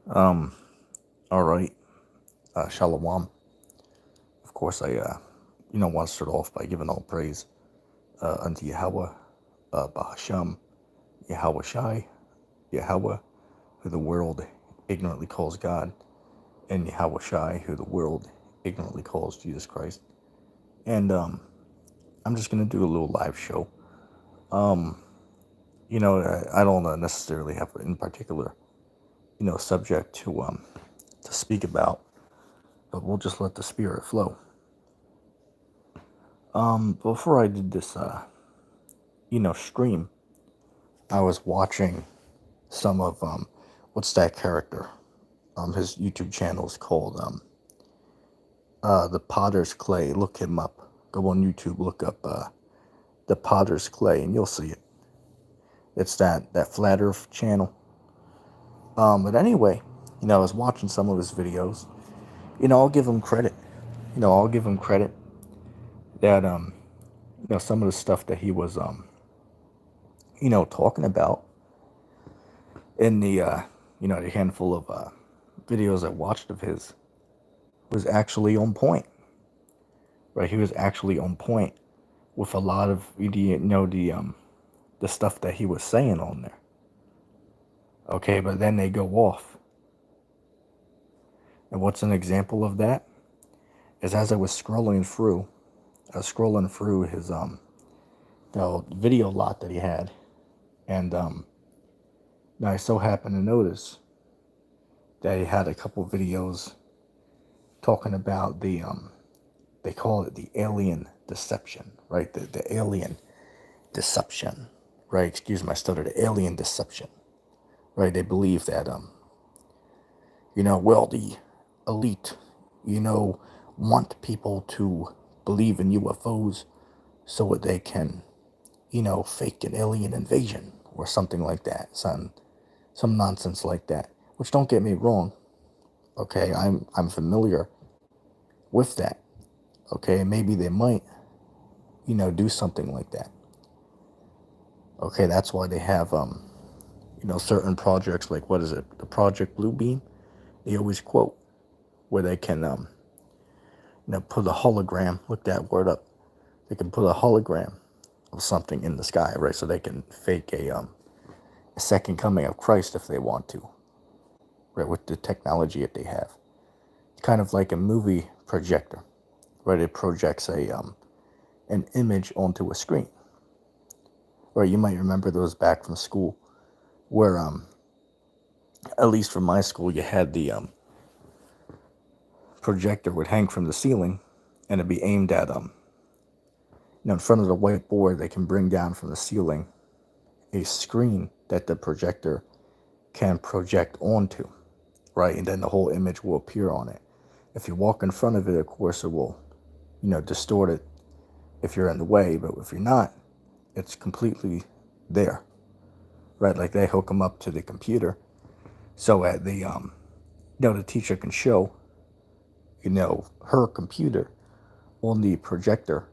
Um, all right. Shalom. Of course, I want to start off by giving all praise unto Yahweh, Bahasham, Yahweh Shai, Yahweh, who the world ignorantly calls God, and Yahweh Shai, who the world ignorantly calls Jesus Christ. And I'm just going to do a little live show. Um, I don't necessarily have in particular, subject to speak about, but we'll just let the spirit flow. Before I did this, stream, I was watching some of what's that character? His YouTube channel is called the Potter's Clay. Look him up. Go on YouTube, look up the Potter's Clay, and you'll see it. It's that Flat Earth channel. But anyway, I was watching some of his videos. I'll give him credit. I'll give him credit that some of the stuff that he was talking about in the handful of videos I watched of his was actually on point. Right, he was actually on point with a lot of the stuff that he was saying on there. Okay, but then they go off. And what's an example of that? Is as I was scrolling through his video lot that he had, and I so happened to notice that he had a couple videos talking about the they call it the alien deception, right? The alien deception, right? Excuse my stutter. The alien deception, right? They believe that well, the elite, want people to believe in UFOs so that they can, fake an alien invasion or something like that, some nonsense like that. Which, don't get me wrong, okay, I'm familiar with that, okay, maybe they might, do something like that. Okay, that's why they have certain projects like, what is it, the Project Bluebeam? They always quote where they can put a hologram. Look that word up. They can put a hologram of something in the sky, right? So they can fake a second coming of Christ if they want to, right? With the technology that they have, it's kind of like a movie projector, right? It projects an image onto a screen. Right? You might remember those back from school, where at least from my school, you had the projector would hang from the ceiling, and it'd be aimed at in front of the whiteboard. They can bring down from the ceiling a screen that the projector can project onto, right? And then the whole image will appear on it. If you walk in front of it, of course, it will, distort it if you're in the way. But if you're not, it's completely there, right? Like they hook them up to the computer, so at the teacher can show, her computer on the projector,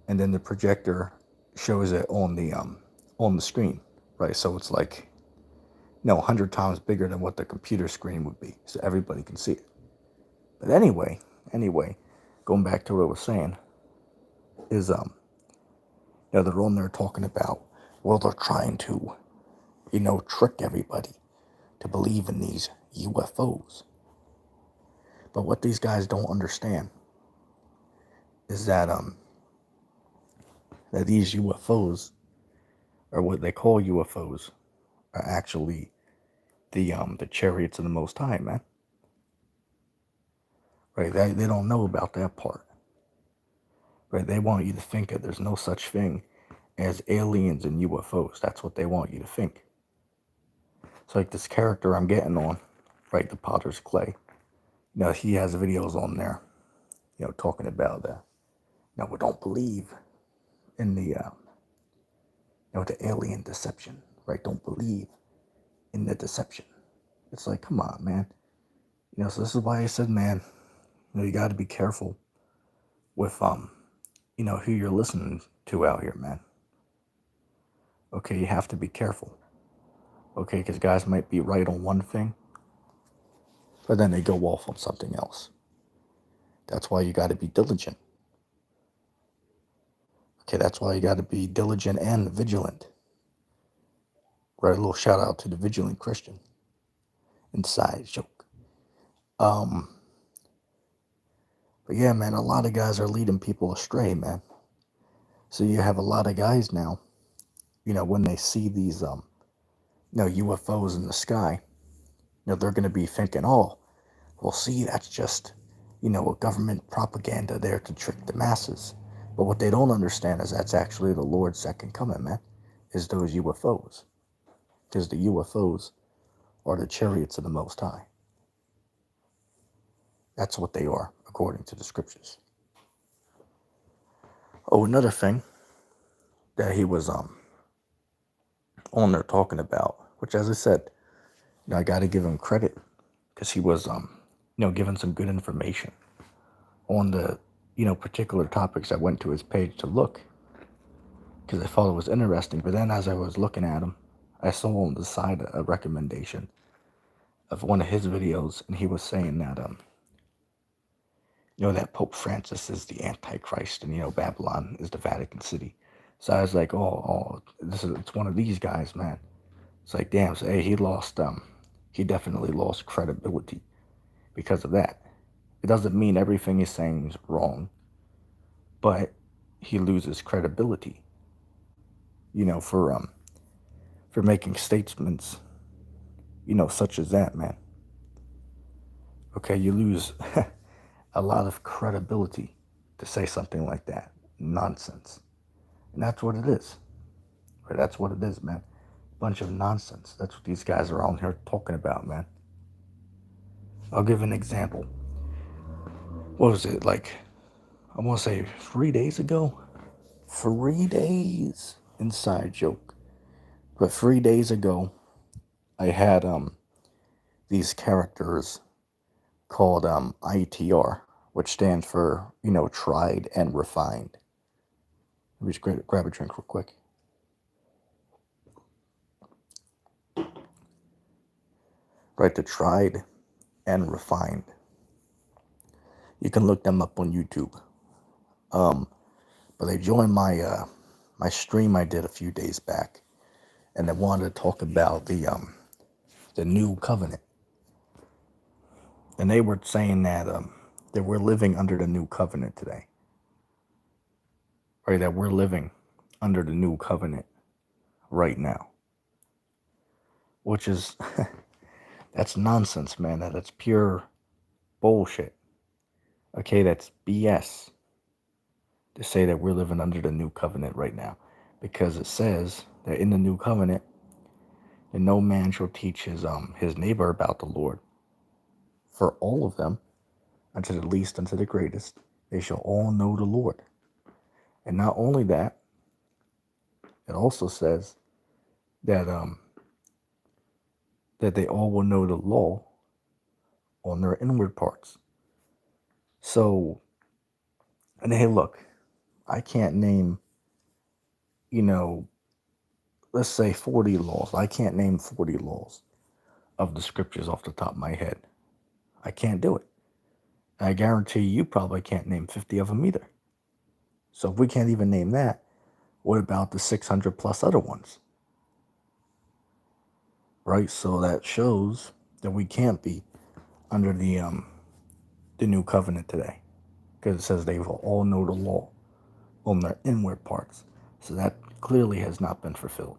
and then the projector shows it on the screen, right? So it's like 100 times bigger than what the computer screen would be, so everybody can see it. But anyway, going back to what I was saying is they're on there talking about, well, they're trying to trick everybody to believe in these UFOs. But what these guys don't understand is that that these UFOs, or what they call UFOs, are actually the chariots of the Most High, man. Right? They don't know about that part. Right? They want you to think that there's no such thing as aliens and UFOs. That's what they want you to think. It's like this character I'm getting on, right? The Potter's Clay. He has videos on there, talking about that. We don't believe in the alien deception, right? Don't believe in the deception. It's like, come on, man. So this is why I said, man, you got to be careful with who you're listening to out here, man. Okay, you have to be careful. Okay, because guys might be right on one thing, but then they go off on something else. That's why you got to be diligent. Okay, that's why you got to be diligent and vigilant. Right, a little shout out to the vigilant Christian. Inside joke. But yeah, man, a lot of guys are leading people astray, man. So you have a lot of guys now, when they see these UFOs in the sky, they're going to be thinking, oh, well, see, that's just, a government propaganda there to trick the masses. But what they don't understand is that's actually the Lord's second coming, man, is those UFOs. Because the UFOs are the chariots of the Most High. That's what they are, according to the scriptures. Oh, another thing that he was on there talking about, which, as I said, I got to give him credit because he was, giving some good information on the, particular topics. I went to his page to look because I thought it was interesting. But then as I was looking at him, I saw on the side a recommendation of one of his videos, and he was saying that, that Pope Francis is the Antichrist, and, Babylon is the Vatican City. So I was like, it's one of these guys, man. It's like, damn, so, hey, he definitely lost credibility because of that. It doesn't mean everything he's saying is wrong, but he loses credibility, for making statements, such as that, man. Okay, you lose a lot of credibility to say something like that. Nonsense. And that's what it is. Right? That's what it is, man. Bunch of nonsense. That's what these guys are on here talking about, man. I'll give an example. What was it, like, I want to say 3 days ago? 3 days. Inside joke. But 3 days ago, I had these characters called ITR, which stands for, tried and refined. Let me just grab a drink real quick. Right, the tried and refined. You can look them up on YouTube. But they joined my stream I did a few days back, and they wanted to talk about the new covenant. And they were saying that we're living under the new covenant today. Right, that we're living under the new covenant right now. Which is, that's nonsense, man. That's pure bullshit. Okay, that's BS to say that we're living under the new covenant right now. Because it says that in the new covenant, that no man shall teach his neighbor about the Lord. For all of them, unto the least, unto the greatest, they shall all know the Lord. And not only that, it also says that that they all will know the law on their inward parts. So, and hey, look, I can't name, let's say 40 laws. I can't name 40 laws of the scriptures off the top of my head. I can't do it. I guarantee you probably can't name 50 of them either. So if we can't even name that, what about the 600 plus other ones? Right? So that shows that we can't be under the new covenant today. Because it says they will all know the law on their inward parts. So that clearly has not been fulfilled.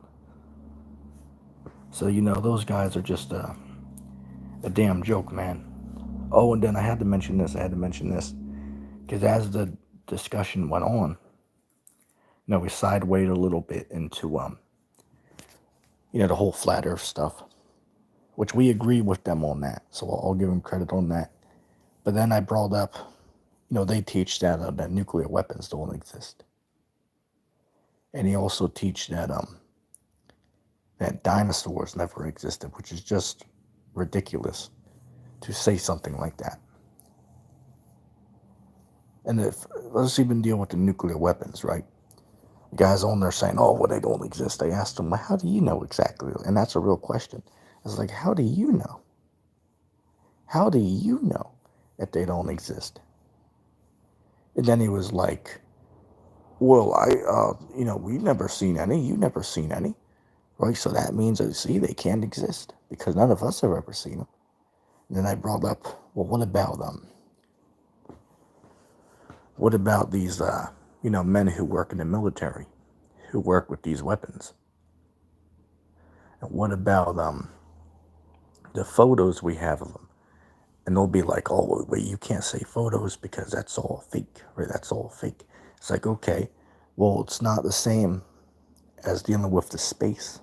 So, those guys are just a damn joke, man. Oh, and then I had to mention this. Because as the discussion went on, we sidewayed a little bit into, the whole flat earth stuff, which we agree with them on that. So I'll give them credit on that. But then I brought up, they teach that that nuclear weapons don't exist. And he also teach that that dinosaurs never existed, which is just ridiculous to say something like that. And let's even deal with the nuclear weapons, right? The guys on there saying, oh, well, they don't exist. I asked them, well, how do you know exactly? And that's a real question. I was like, how do you know? How do you know that they don't exist? And then he was like, well, we've never seen any. You've never seen any, right? So that means, see, they can't exist because none of us have ever seen them. And then I brought up, well, what about them? What about these, men who work in the military, who work with these weapons? And what about the photos we have of them? And they'll be like, oh, wait, you can't say photos because that's all fake, right? That's all fake. It's like, okay, well, it's not the same as dealing with the space,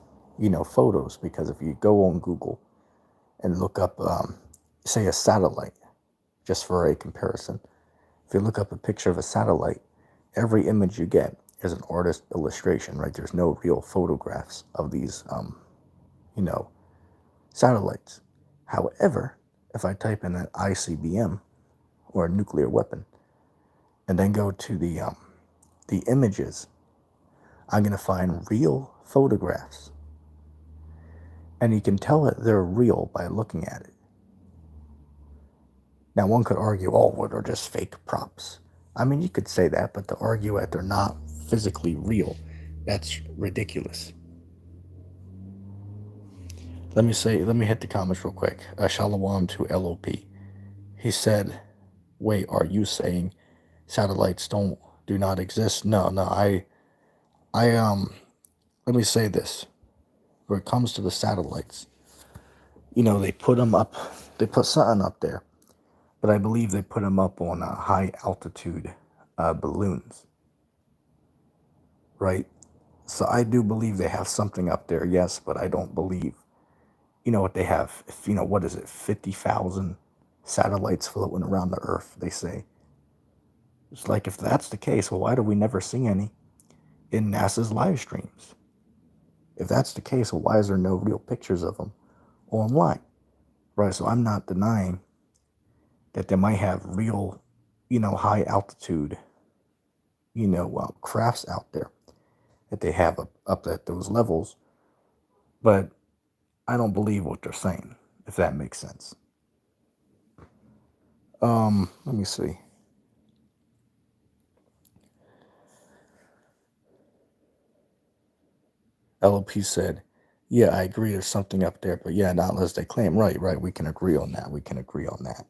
photos, because if you go on Google and look up, say, a satellite, just for a comparison, if you look up a picture of a satellite, every image you get is an artist illustration, right? There's no real photographs of these, satellites. However, if I type in an ICBM or a nuclear weapon and then go to the images, I'm going to find real photographs. And you can tell that they're real by looking at it. Now, one could argue, oh, well, they're just fake props. I mean, you could say that, but to argue that they're not physically real, that's ridiculous. Let me hit the comments real quick. Shalom to LOP. He said, wait, are you saying satellites do not exist? No, let me say this. When it comes to the satellites, they put them up, they put something up there, but I believe they put them up on high altitude balloons, right? So I do believe they have something up there, yes, but I don't believe, what they have, what is it, 50,000 satellites floating around the Earth, they say. It's like, if that's the case, well, why do we never see any in NASA's live streams? If that's the case, well, why is there no real pictures of them online? Right, so I'm not denying that they might have real, high altitude, crafts out there that they have up at those levels. But I don't believe what they're saying, if that makes sense. Let me see. LOP said, yeah, I agree there's something up there, but yeah, not unless they claim. Right, we can agree on that.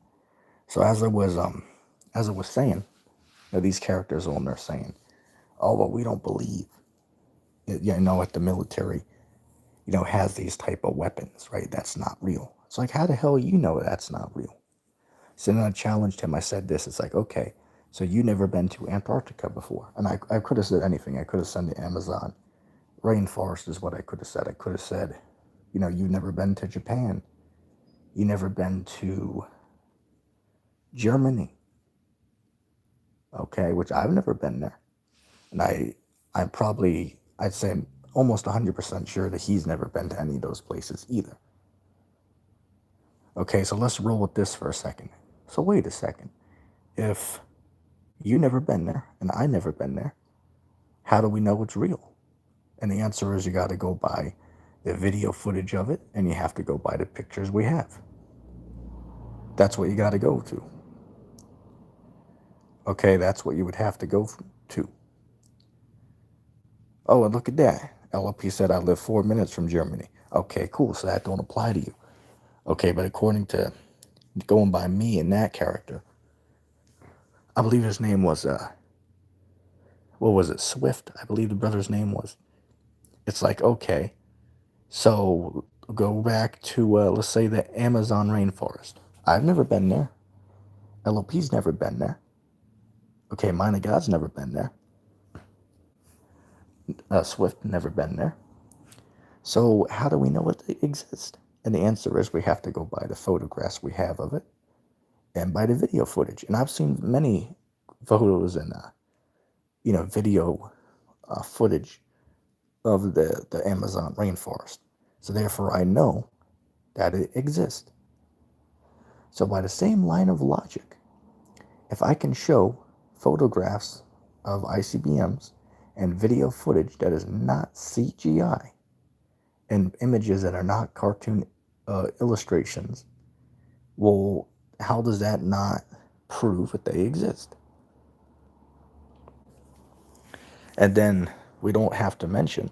So as I was saying, these characters on there saying, oh, well, we don't believe it, at the military, has these type of weapons, right? That's not real. It's like, how the hell that's not real? So then I challenged him. I said this. It's like, okay, so you never been to Antarctica before. And I could have said anything. I could have said the Amazon rainforest is what I could have said. I could have said, you've never been to Japan. You never been to Germany. Okay, which I've never been there. And I'd say almost 100% sure that he's never been to any of those places either. Okay, so let's roll with this for a second. So wait a second. If you never been there and I never been there, how do we know it's real? And the answer is you got to go by the video footage of it, and you have to go by the pictures we have. That's what you got to go to. Okay, that's what you would have to go to. Oh, and look at that. LLP said I live 4 minutes from Germany. Okay, cool. So that don't apply to you. Okay, but according to going by me and that character, I believe his name was what was it, Swift? I believe the brother's name was. It's like, okay, so go back to let's say the Amazon rainforest. I've never been there. LOP's never been there. Okay, Mine of God's never been there. Swift never been there. So how do we know it exists? And the answer is we have to go by the photographs we have of it and by the video footage. And I've seen many photos and video footage of the Amazon rainforest. So therefore I know that it exists. So by the same line of logic, if I can show photographs of ICBMs and video footage that is not CGI and images that are not cartoon illustrations, Well, how does that not prove that they exist? And then we don't have to mention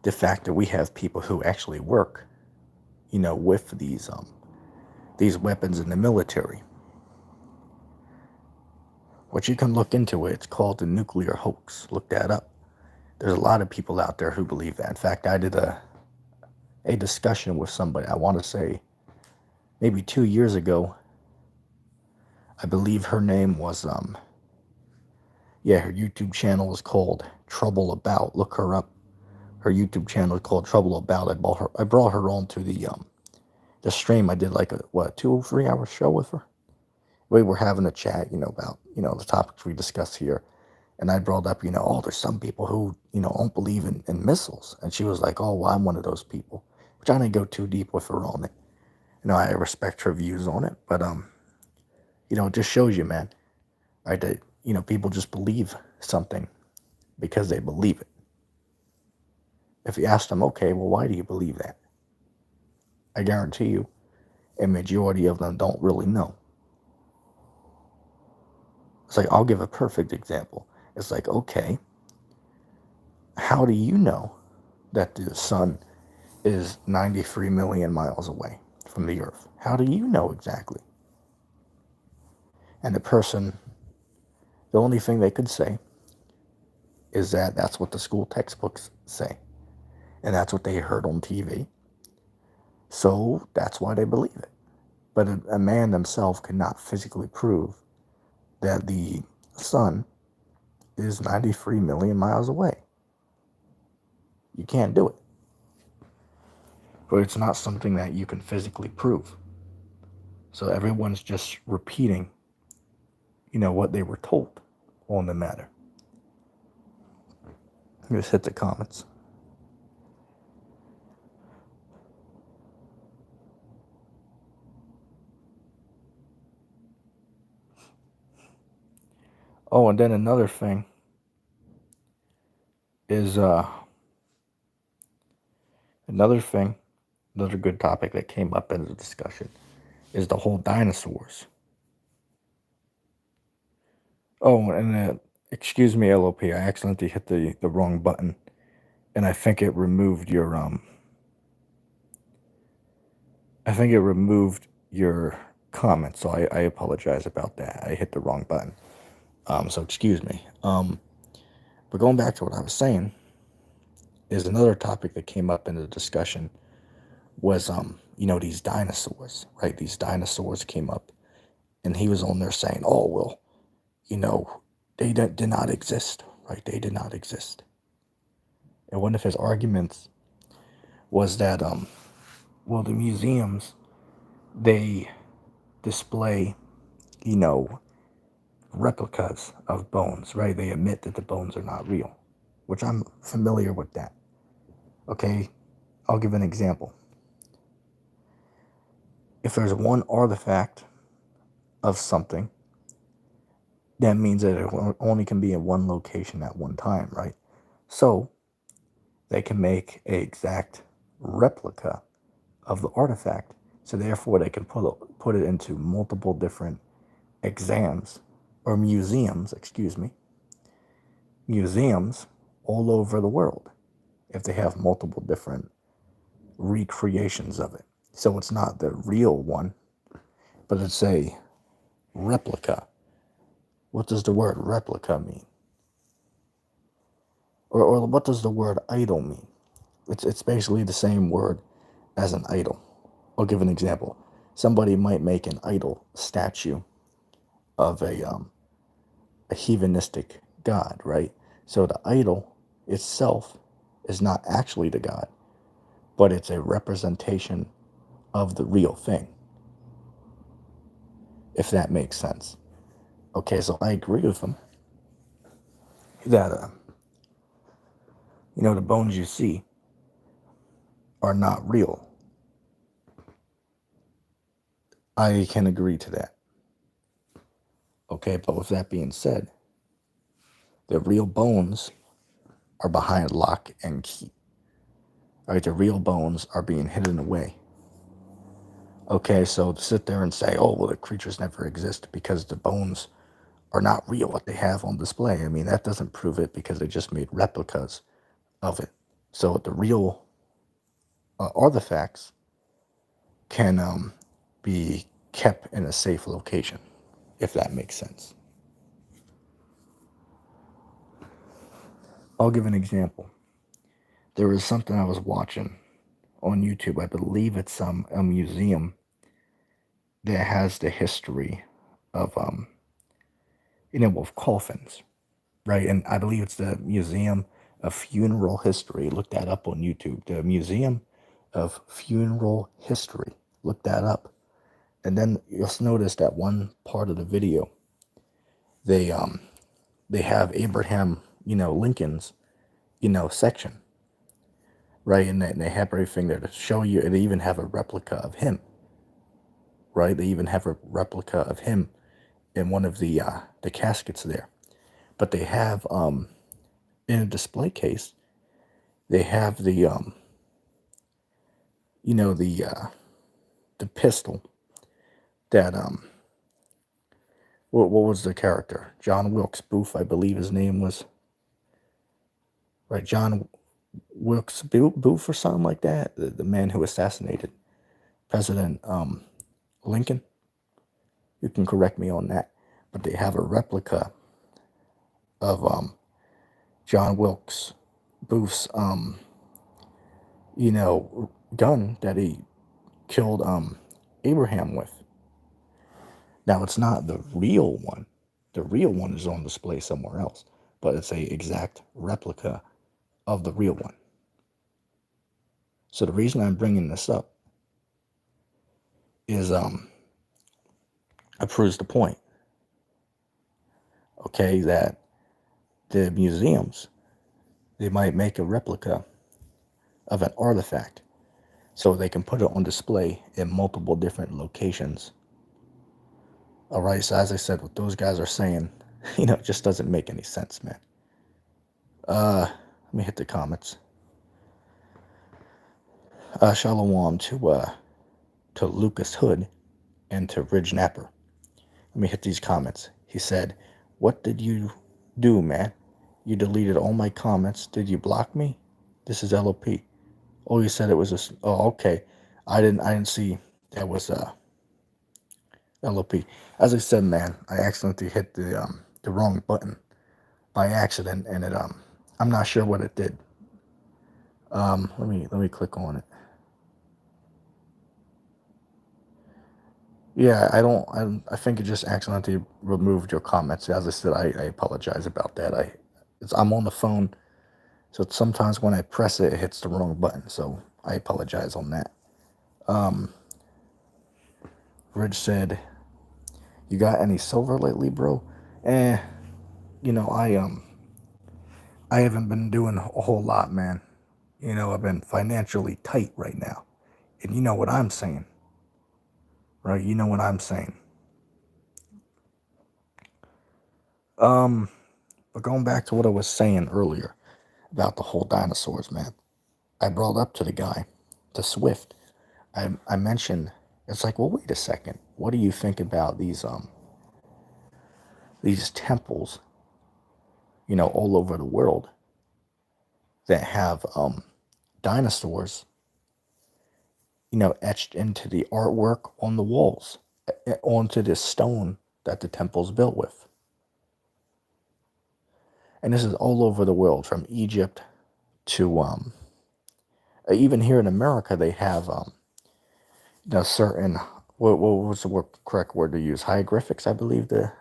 the fact that we have people who actually work, with these weapons in the military. Which you can look into it. It's called the nuclear hoax. Look that up. There's a lot of people out there who believe that. In fact, I did a discussion with somebody, I want to say maybe 2 years ago. I believe her name was, her YouTube channel is called Trouble About. Look her up. Her YouTube channel is called Trouble About. I brought her on to the stream. I did like a 2 or 3 hour show with her. We were having a chat, about, the topics we discuss here. And I brought up, there's some people who, don't believe in missiles. And she was like, oh, well, I'm one of those people. Which I didn't go too deep with her on it. I respect her views on it. But, it just shows you, man, right, that, people just believe something because they believe it. If you ask them, okay, well, why do you believe that? I guarantee you, a majority of them don't really know. It's like, I'll give a perfect example. It's like, okay, how do you know that the sun is 93 million miles away from the earth? How do you know exactly? And the only thing they could say is that that's what the school textbooks say. And that's what they heard on TV. So that's why they believe it. But a man himself cannot physically prove that the sun is 93 million miles away. You can't do it. But it's not something that you can physically prove. So everyone's just repeating, what they were told on the matter. Just hit the comments. Oh, and then another thing is another good topic that came up in the discussion is the whole dinosaurs. Oh, and excuse me, LOP, I accidentally hit the wrong button, and I think it removed your comment, so I apologize about that. I hit the wrong button. So excuse me. But going back to what I was saying, is another topic that came up in the discussion was these dinosaurs, right? These dinosaurs came up, and he was on there saying, oh, well, they did not exist, right? They did not exist. And one of his arguments was that the museums, they display replicas of bones, right? They admit that the bones are not real, which I'm familiar with that. Okay, I'll give an example. If there's one artifact of something, that means that it only can be in one location at one time, right? So they can make an exact replica of the artifact. So therefore they can put it into multiple different museums all over the world if they have multiple different recreations of it. So it's not the real one, but it's a replica. What does the word replica mean? Or what does the word idol mean? It's basically the same word as an idol. I'll give an example. Somebody might make an idol statue of a heathenistic god, right? So the idol itself is not actually the god, but it's a representation of the real thing, if that makes sense. Okay, so I agree with him that, the bones you see are not real. I can agree to that. Okay, but with that being said, the real bones are behind lock and key. All right, the real bones are being hidden away. Okay, so to sit there and say, oh, well, the creatures never exist because the bones are not real, what they have on display. I mean, that doesn't prove it because they just made replicas of it. So the real artifacts can be kept in a safe location, if that makes sense. I'll give an example. There was something I was watching on YouTube. I believe it's a museum that has the history of of coffins, right? And I believe it's the Museum of Funeral History. Look that up on YouTube. The Museum of Funeral History. Look that up. And then you'll notice that one part of the video, they they have Abraham, Lincoln's, section, right? And they have everything there to show you. And they even have a replica of him, right? They even have a replica of him in one of the caskets there. But they have in a display case, they have the pistol that what was the character? John Wilkes Booth, I believe his name was, right? John Wilkes Booth or something like that. The man who assassinated President Lincoln. You can correct me on that, but they have a replica of John Wilkes Booth's gun that he killed Abraham with. Now it's not the real one. The real one is on display somewhere else, but it's a exact replica of the real one. So the reason I'm bringing this up is it proves the point. Okay, that the museums, they might make a replica of an artifact so they can put it on display in multiple different locations. All right, so as I said, what those guys are saying, it just doesn't make any sense, man. Let me hit the comments. Shalom to Lucas Hood and to Ridge Napper. Let me hit these comments. He said, "What did you do, man? You deleted all my comments. Did you block me?" This is LOP. Oh, you said it was a. Oh, okay. I didn't see that was LOP. As I said, man, I accidentally hit the wrong button by accident, and it I'm not sure what it did. Let me click on it. Yeah, I think it just accidentally removed your comments. As I said, I apologize about that. I'm on the phone, so sometimes when I press it, it hits the wrong button. So I apologize on that. Ridge said, "You got any silver lately, bro?" Eh, I haven't been doing a whole lot, man. I've been financially tight right now, and you know what I'm saying, right? You know what I'm saying. But going back to what I was saying earlier about the whole dinosaurs, man. I brought up to the guy, to Swift. I mentioned, it's like, well, wait a second. What do you think about these temples, all over the world that have dinosaurs, etched into the artwork on the walls, onto this stone that the temple's built with. And this is all over the world, from Egypt to even here in America, they have certain, what was the correct word to use? Hieroglyphics, I believe the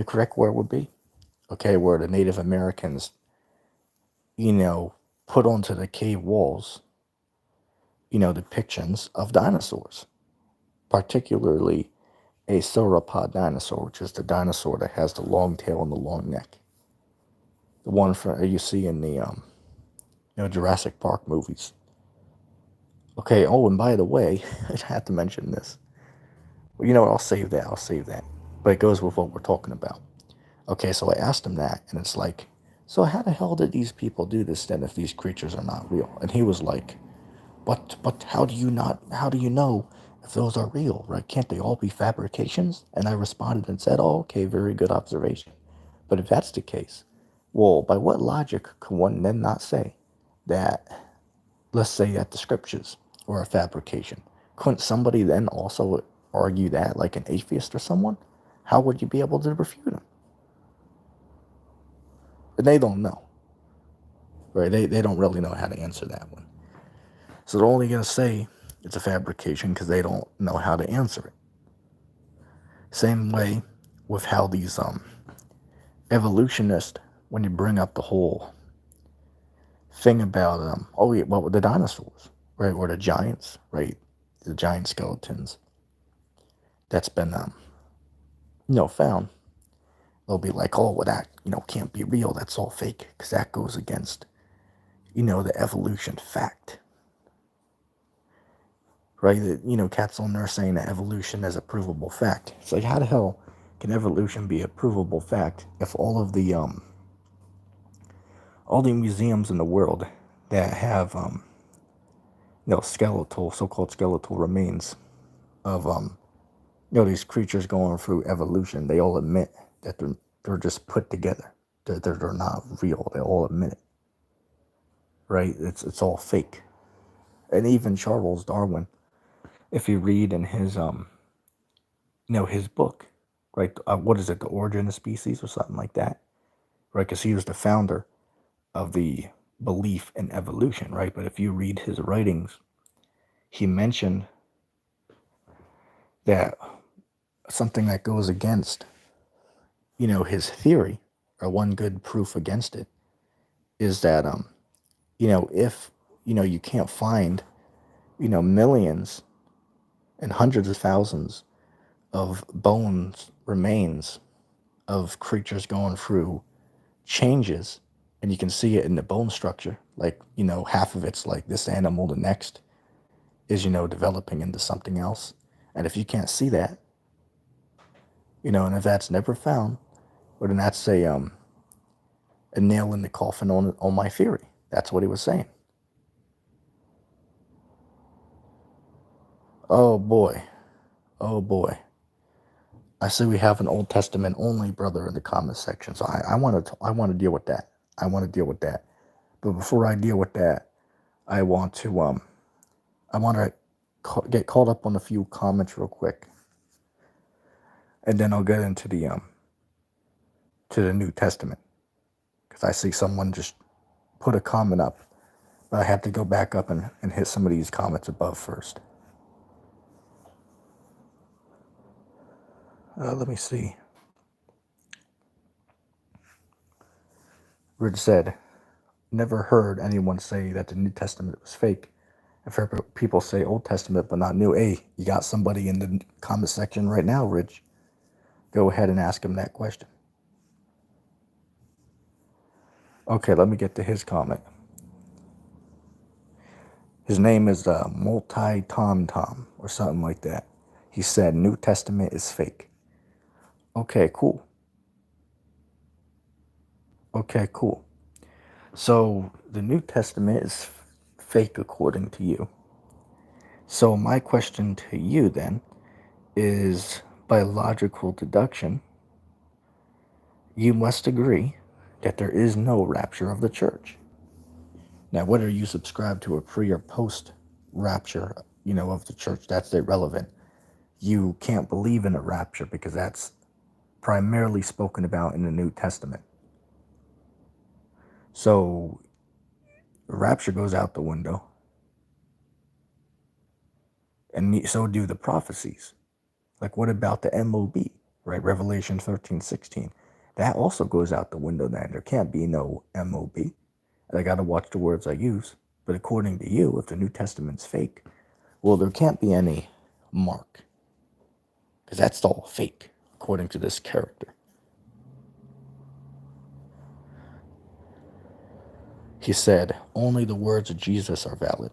correct word would be. Okay, where the Native Americans, put onto the cave walls, depictions of dinosaurs, particularly a sauropod dinosaur, which is the dinosaur that has the long tail and the long neck. The one you see in the Jurassic Park movies. Okay. Oh, and by the way, I had to mention this. Well, you know what? I'll save that. I'll save that. But it goes with what we're talking about. Okay, so I asked him that, and it's like, so how the hell did these people do this then if these creatures are not real? And he was like, but how do you know if those are real, right, can't they all be fabrications? And I responded and said, oh, okay, very good observation. But if that's the case, well, by what logic can one then not say that, let's say that the scriptures were a fabrication? Couldn't somebody then also argue that, like an atheist or someone? How would you be able to refute them? And they don't know, right? They don't really know how to answer that one. So they're only going to say it's a fabrication because they don't know how to answer it. Same way with how these evolutionists, when you bring up the whole thing about oh yeah, well, the dinosaurs, right, or the giants, right, the giant skeletons that's been found, they'll be like, oh, well, that can't be real, that's all fake, because that goes against the evolution fact, right? That cats on there saying that evolution is a provable fact. It's like, how the hell can evolution be a provable fact if all the museums in the world that have so-called skeletal remains of these creatures going through evolution, they all admit that they're just put together. They're not real. They all admit it, right? It's all fake. And even Charles Darwin, if you read in his his book, right? What is it, The Origin of Species or something like that, right? Because he was the founder of the belief in evolution, right? But if you read his writings, he mentioned that something that goes against his theory, or one good proof against it, is that if you can't find millions and hundreds of thousands of bones remains of creatures going through changes, and you can see it in the bone structure, like half of it's like this animal, the next is developing into something else. And if you can't see that, and if that's never found, well, then that's a nail in the coffin on my theory. That's what he was saying. Oh boy. Oh boy. I see we have an Old Testament only brother in the comment section. So I want to deal with that. I want to deal with that. But before I deal with that, I want to get caught up on a few comments real quick. And then I'll get into the New Testament, because I see someone just put a comment up, but I have to go back up and hit some of these comments above first. Let me see. Rich said, never heard anyone say that the New Testament was fake. I've heard people say Old Testament but not New. Hey, you got somebody in the comment section right now, Rich. Go ahead and ask him that question. Okay, let me get to his comment. His name is Multi-Tom or something like that. He said New Testament is fake. Okay, cool. Okay, cool. So the New Testament is fake according to you. So my question to you then is, by logical deduction, you must agree that there is no rapture of the church. Now, whether you subscribe to a pre or post rapture, of the church, that's irrelevant. You can't believe in a rapture because that's primarily spoken about in the New Testament. So rapture goes out the window, and so do the prophecies. Like, what about the MOB, right? Revelation 13:16. That also goes out the window then. There can't be no MOB. And I got to watch the words I use. But according to you, if the New Testament's fake, well, there can't be any mark, because that's all fake, according to this character. He said, only the words of Jesus are valid.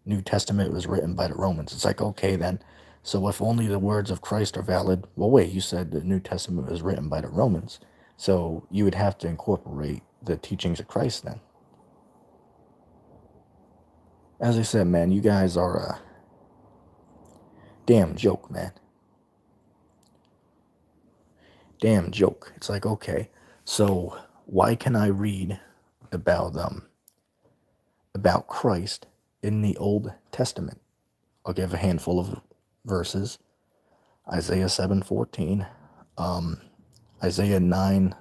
New Testament was written by the Romans. It's like, okay, then. So if only the words of Christ are valid, well, wait, you said the New Testament was written by the Romans. So you would have to incorporate the teachings of Christ then. As I said, man, you guys are Damn joke, man. Damn joke. It's like, okay, so why can I read about Christ in the Old Testament? I'll give a handful of verses. Isaiah 7:14, Isaiah 9,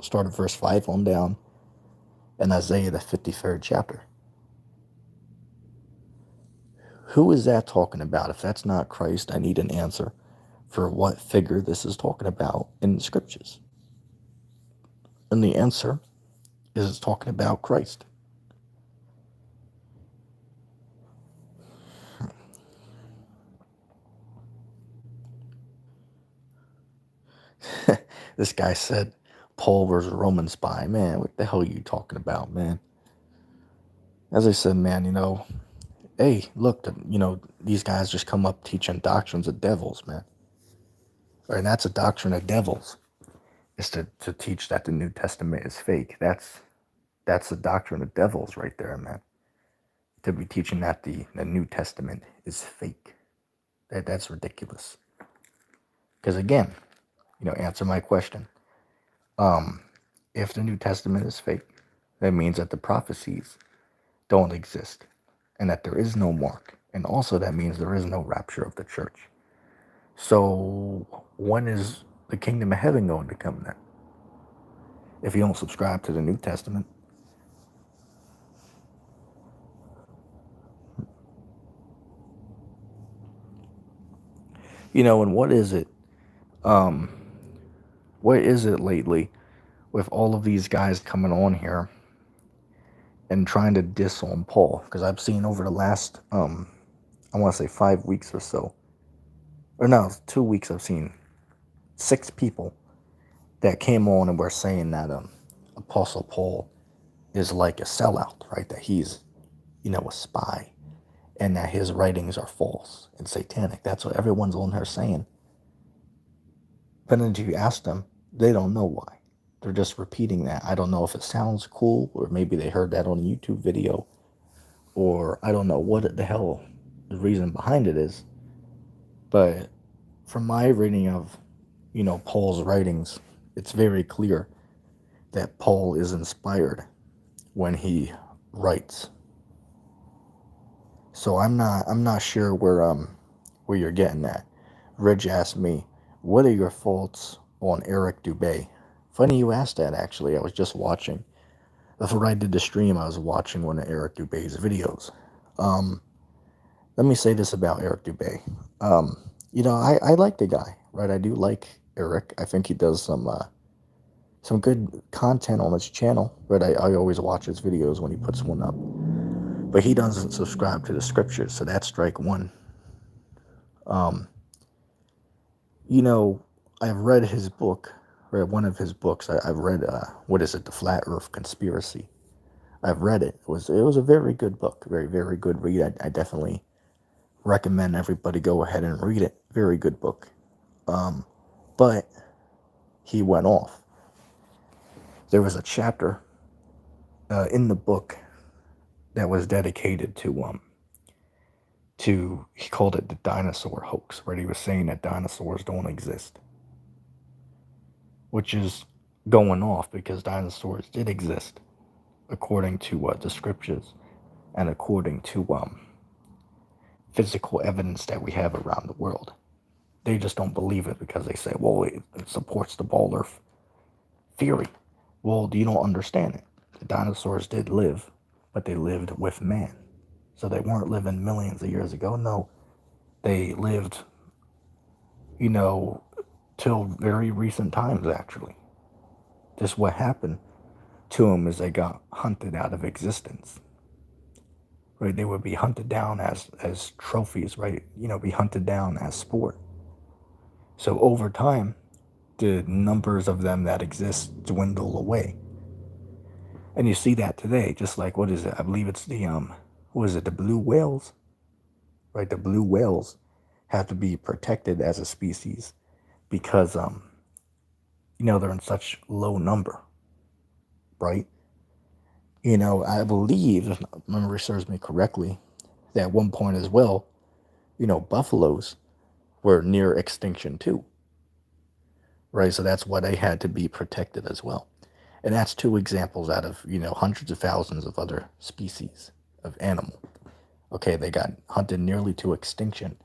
start at verse 5 on down, and Isaiah the 53rd chapter. Who is that talking about? If that's not Christ, I need an answer for what figure this is talking about in the scriptures. And the answer is it's talking about Christ. This guy said Paul was a Roman spy. Man, what the hell are you talking about, man? As I said, man, hey, look, these guys just come up teaching doctrines of devils, man. And that's a doctrine of devils, is to teach that the New Testament is fake. That's the doctrine of devils right there, man. To be teaching that the New Testament is fake. That's ridiculous. Because again, answer my question. If the New Testament is fake, that means that the prophecies don't exist and that there is no mark. And also that means there is no rapture of the church. So when is the kingdom of heaven going to come then? If you don't subscribe to the New Testament. And what is it? What is it lately with all of these guys coming on here and trying to diss on Paul? Because I've seen over the last, I want to say 5 weeks or so, or no, 2 weeks, I've seen 6 people that came on and were saying that Apostle Paul is like a sellout, right? That he's, a spy, and that his writings are false and satanic. That's what everyone's on here saying. But then if you ask them, they don't know why. They're just repeating that. I don't know if it sounds cool, or maybe they heard that on a YouTube video, or I don't know what the hell the reason behind it is. But from my reading of, Paul's writings, it's very clear that Paul is inspired when he writes. So I'm not sure where you're getting at. Reg asked me, what are your thoughts on Eric Dubay? Funny you asked that, actually. I was just watching. Before I did the stream, I was watching one of Eric Dubay's videos. Let me say this about Eric Dubay. I like the guy, right? I do like Eric. I think he does some good content on his channel, right? I always watch his videos when he puts one up. But he doesn't subscribe to the scriptures, so that's strike one. I've read his book, read one of his books. I've read, what is it, The Flat Earth Conspiracy. I've read it. It was a very good book, very, very good read. I definitely recommend everybody go ahead and read it. Very good book. But he went off. There was a chapter in the book that was dedicated to he called it the dinosaur hoax, where he was saying that dinosaurs don't exist, which is going off because dinosaurs did exist according to the scriptures and according to physical evidence that we have around the world. They just don't believe it because they say, well, it supports the ball earth theory. Well, you don't understand it. The dinosaurs did live, but they lived with man. So they weren't living millions of years ago. No, they lived, till very recent times, actually. Just what happened to them is they got hunted out of existence. Right? They would be hunted down as trophies, right? Be hunted down as sport. So over time, the numbers of them that exist dwindle away. And you see that today, just like, what is it? I believe it's the, the blue whales? Right? The blue whales have to be protected as a species because, they're in such low number, right? I believe, if memory serves me correctly, that at one point as well, buffaloes were near extinction too, right? So that's why they had to be protected as well. And that's two examples out of, hundreds of thousands of other species of animal. Okay, they got hunted nearly to extinction,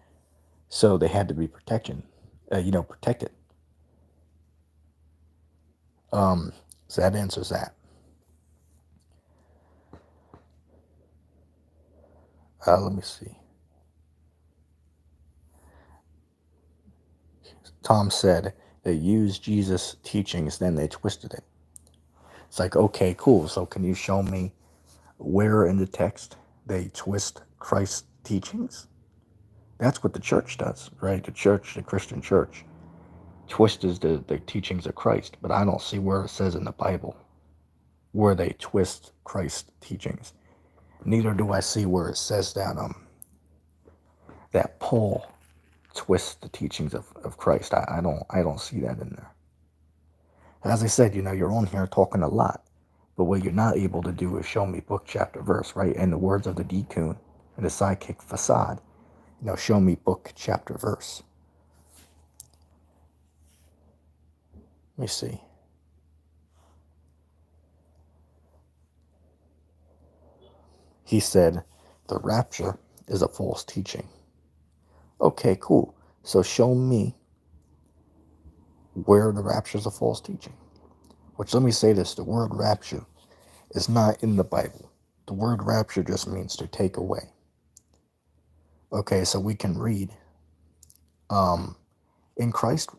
so they had to be protected. So that answers that. Let me see. Tom said they used Jesus' teachings, then they twisted it. It's like, okay, cool. So can you show me where in the text they twist Christ's teachings? That's what the church does, right? The church, the Christian church, twists the teachings of Christ. But I don't see where it says in the Bible where they twist Christ's teachings. Neither do I see where it says that Paul twists the teachings of Christ. I don't see that in there. As I said, you're on here talking a lot, but what you're not able to do is show me book, chapter, verse, right? In the words of the decoon and the sidekick facade, show me book, chapter, verse. Let me see. He said, the rapture is a false teaching. Okay, cool. So show me where the rapture is a false teaching. Which, let me say this, the word rapture is not in the Bible. The word rapture just means to take away. Okay, so we can read in Christ,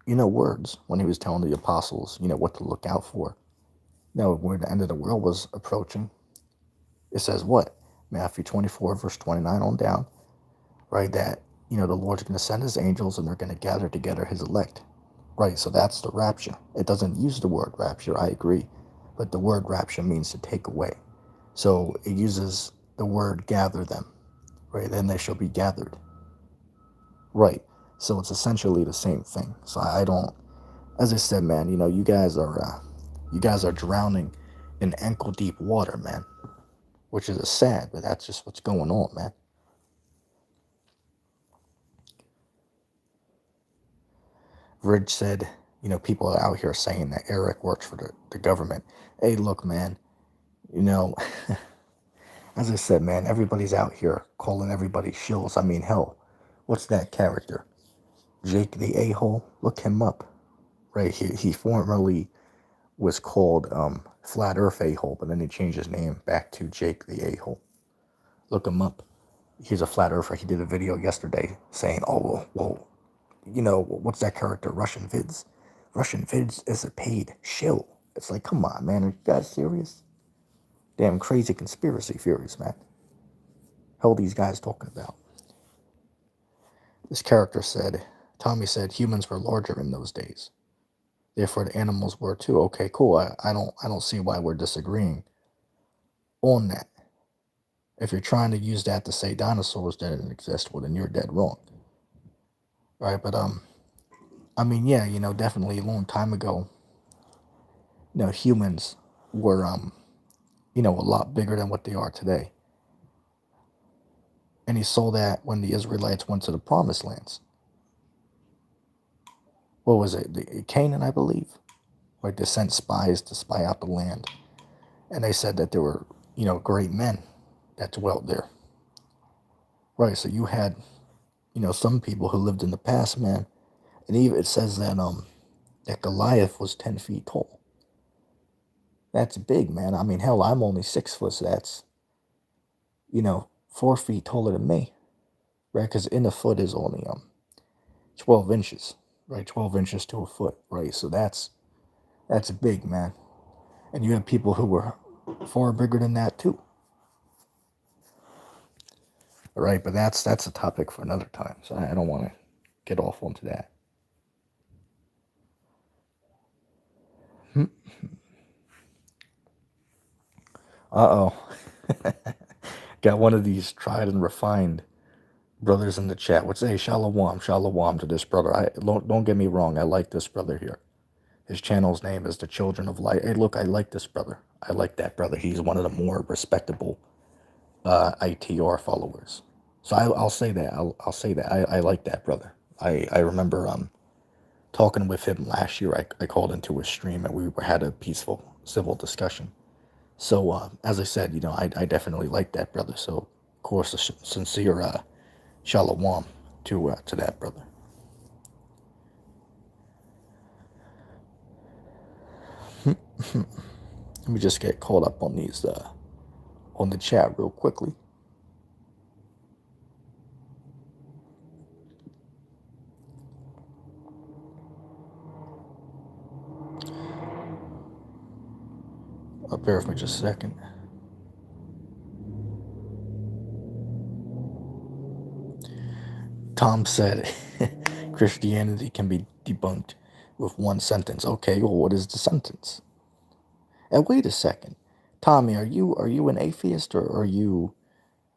words when he was telling the apostles, what to look out for. Now, when the end of the world was approaching, it says what? Matthew 24, verse 29 on down, right? That, the Lord's going to send his angels and they're going to gather together his elect, right? So that's the rapture. It doesn't use the word rapture, I agree, but the word rapture means to take away. So it uses the word gather them, right? Then they shall be gathered, right? So it's essentially the same thing. So I don't, as I said, man, you guys are drowning in ankle deep water, man, which is sad, but that's just what's going on, man. Ridge said, people are out here saying that Eric works for the government. Hey, look, man, as I said, man, everybody's out here calling everybody shills. I mean, hell, what's that character? Jake the A-hole? Look him up, right? He formerly was called Flat Earth A-hole, but then he changed his name back to Jake the A-hole. Look him up. He's a flat earther. He did a video yesterday saying, oh, well, what's that character? Russian Vids. Russian Vids is a paid shill. It's like, come on, man. Are you guys serious? Damn crazy conspiracy theories, man. Hell, these guys talking about? This character said, Tommy said humans were larger in those days. Therefore, the animals were too. Okay, cool. I don't see why we're disagreeing on that. If you're trying to use that to say dinosaurs didn't exist, well, then you're dead wrong. Right? But I mean, yeah, definitely a long time ago, humans were a lot bigger than what they are today. And he saw that when the Israelites went to the promised lands. What was it? Canaan, I believe. Right? They sent spies to spy out the land. And they said that there were, great men that dwelt there. Right, so you had, some people who lived in the past, man. And even it says that Goliath was 10 feet tall. That's big, man. I mean, hell, I'm only 6 foot, so that's, 4 feet taller than me. Right, because in a foot is only 12 inches. Right, 12 inches to a foot. Right, so that's big, man. And you have people who were far bigger than that too. All right, but that's a topic for another time. So I don't want to get off onto that. Uh-oh. Got one of these tried and refined brothers in the chat. Would say shalom to this brother. Don't get me wrong. I like this brother here. His channel's name is the Children of Light. Hey, look, I like this brother. I like that brother. He's one of the more respectable ITR followers. So I'll say that. I'll say that. I like that brother. I remember talking with him last year. I called into his stream and we had a peaceful, civil discussion. So as I said, I definitely like that, brother. So of course, a sincere shalom to that, brother. Let me just get caught up on these on the chat real quickly. Bear with me just a second. Tom said Christianity can be debunked with one sentence. Okay, well, what is the sentence? And wait a second, Tommy, are you an atheist or are you?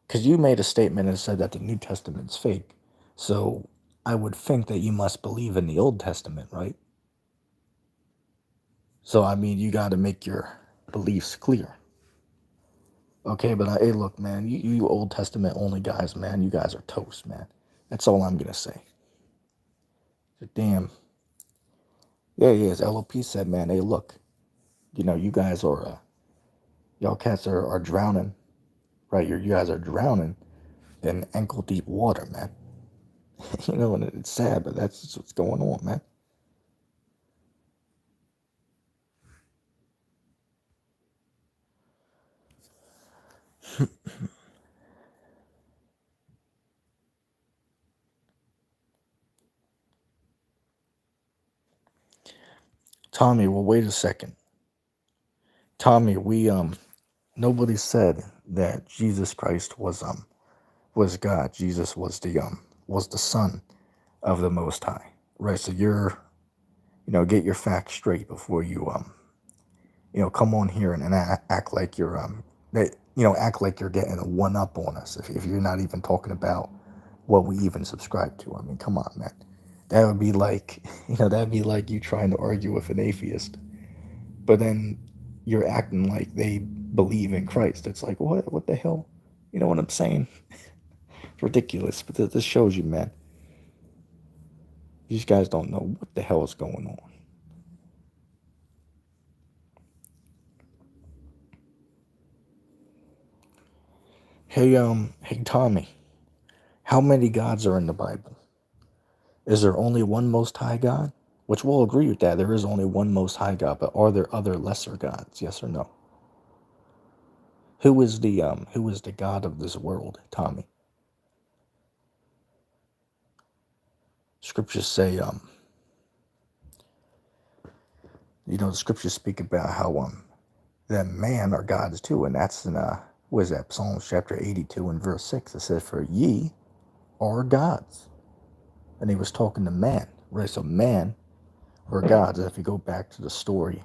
Because you made a statement and said that the New Testament's fake. So I would think that you must believe in the Old Testament, right? So I mean, you got to make your beliefs clear. Okay, but hey, look, man, you Old Testament only guys, man, you guys are toast, man. That's all I'm gonna say. Damn. Yeah, yeah. As LOP said, man, hey, look, you guys are, y'all cats are drowning, right? You guys are drowning in ankle deep water, man. And it's sad, but that's just what's going on, man. Tommy, well, wait a second. Tommy, nobody said that Jesus Christ was God. Jesus was the Son of the Most High, right? So get your facts straight before come on here and act like you're act like you're getting a one up on us if you're not even talking about what we even subscribe to. I mean, come on, man. That would be like that'd be like you trying to argue with an atheist, but then you're acting like they believe in Christ. It's like, what the hell? You know what I'm saying? It's ridiculous. But this shows you, man. These guys don't know what the hell is going on. Hey Tommy, how many gods are in the Bible? Is there only one Most High God? Which we'll agree with that. There is only one Most High God, but are there other lesser gods? Yes or no? Who is the God of this world, Tommy? Scriptures say the scriptures speak about how that man are gods too, and that's in what is that, Psalms chapter 82 and verse 6. It says, for ye are gods. And he was talking to man, right? So man were gods. And if you go back to the story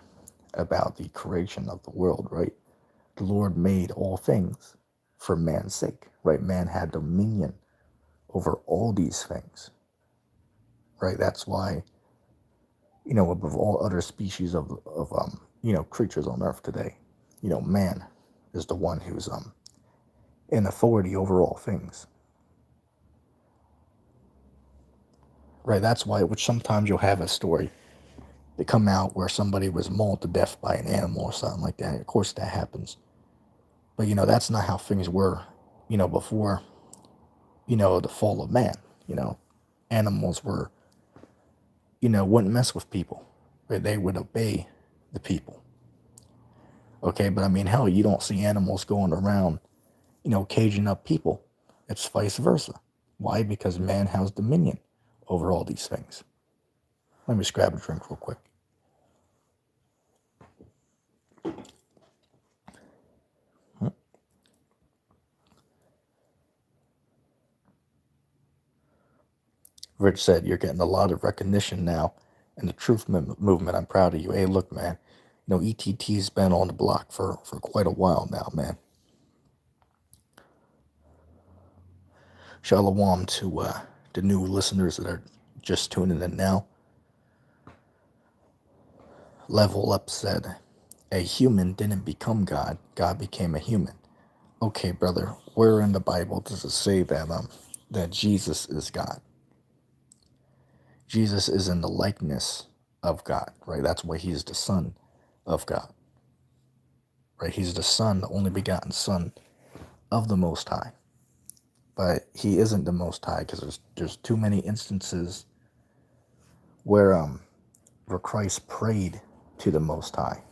about the creation of the world, right? The Lord made all things for man's sake, right? Man had dominion over all these things, right? That's why, above all other species of creatures on earth today, man is the one who's in authority over all things, right? That's why, which sometimes you'll have a story that come out where somebody was mauled to death by an animal or something like that. Of course, that happens, but that's not how things were, before, the fall of man. Animals were, wouldn't mess with people, right? They would obey the people. Okay, but I mean, hell, you don't see animals going around, caging up people. It's vice versa. Why? Because man has dominion over all these things. Let me just grab a drink real quick. Rich said, you're getting a lot of recognition now in the truth movement. I'm proud of you. Hey, look, man, ETT's been on the block for quite a while now, man. Shalom to the new listeners that are just tuning in now. Level Up said, a human didn't become God. God became a human. Okay, brother, where in the Bible does it say that Jesus is God? Jesus is in the likeness of God, right? That's why he's the Son of God, right? He's the Son, the only begotten Son of the Most High. But he isn't the Most High because there's too many instances where Christ prayed to the Most High.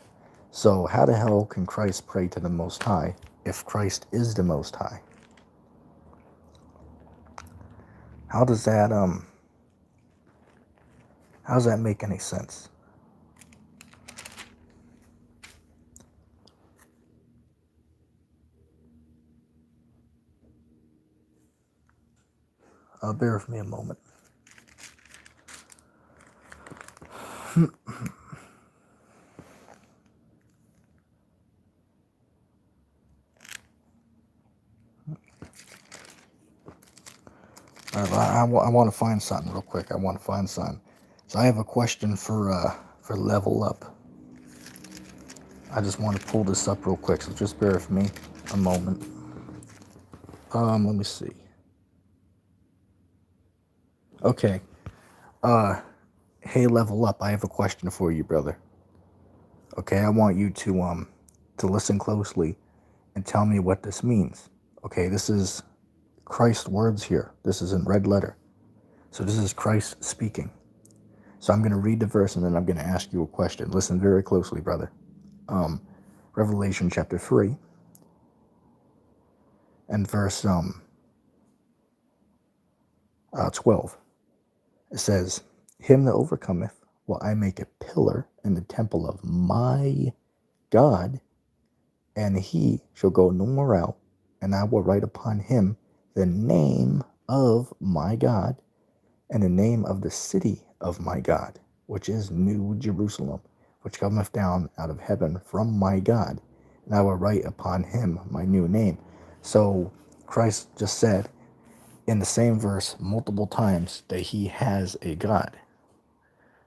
So how the hell can Christ pray to the Most High if Christ is the Most High? How does that make any sense? Bear with me a moment. I want to find something real quick. I want to find something. So I have a question for Level Up. I just want to pull this up real quick. So just bear with me a moment. Let me see. Okay. Hey, Level Up. I have a question for you, brother. Okay, I want you to listen closely and tell me what this means. Okay, this is Christ's words here. This is in red letter. So this is Christ speaking. So I'm going to read the verse and then I'm going to ask you a question. Listen very closely, brother. Revelation chapter 3 and verse 12. It says, him that overcometh will I make a pillar in the temple of my God, and he shall go no more out, and I will write upon him the name of my God, and the name of the city of my God, which is New Jerusalem, which cometh down out of heaven from my God, and I will write upon him my new name. So Christ just said in the same verse multiple times that he has a God.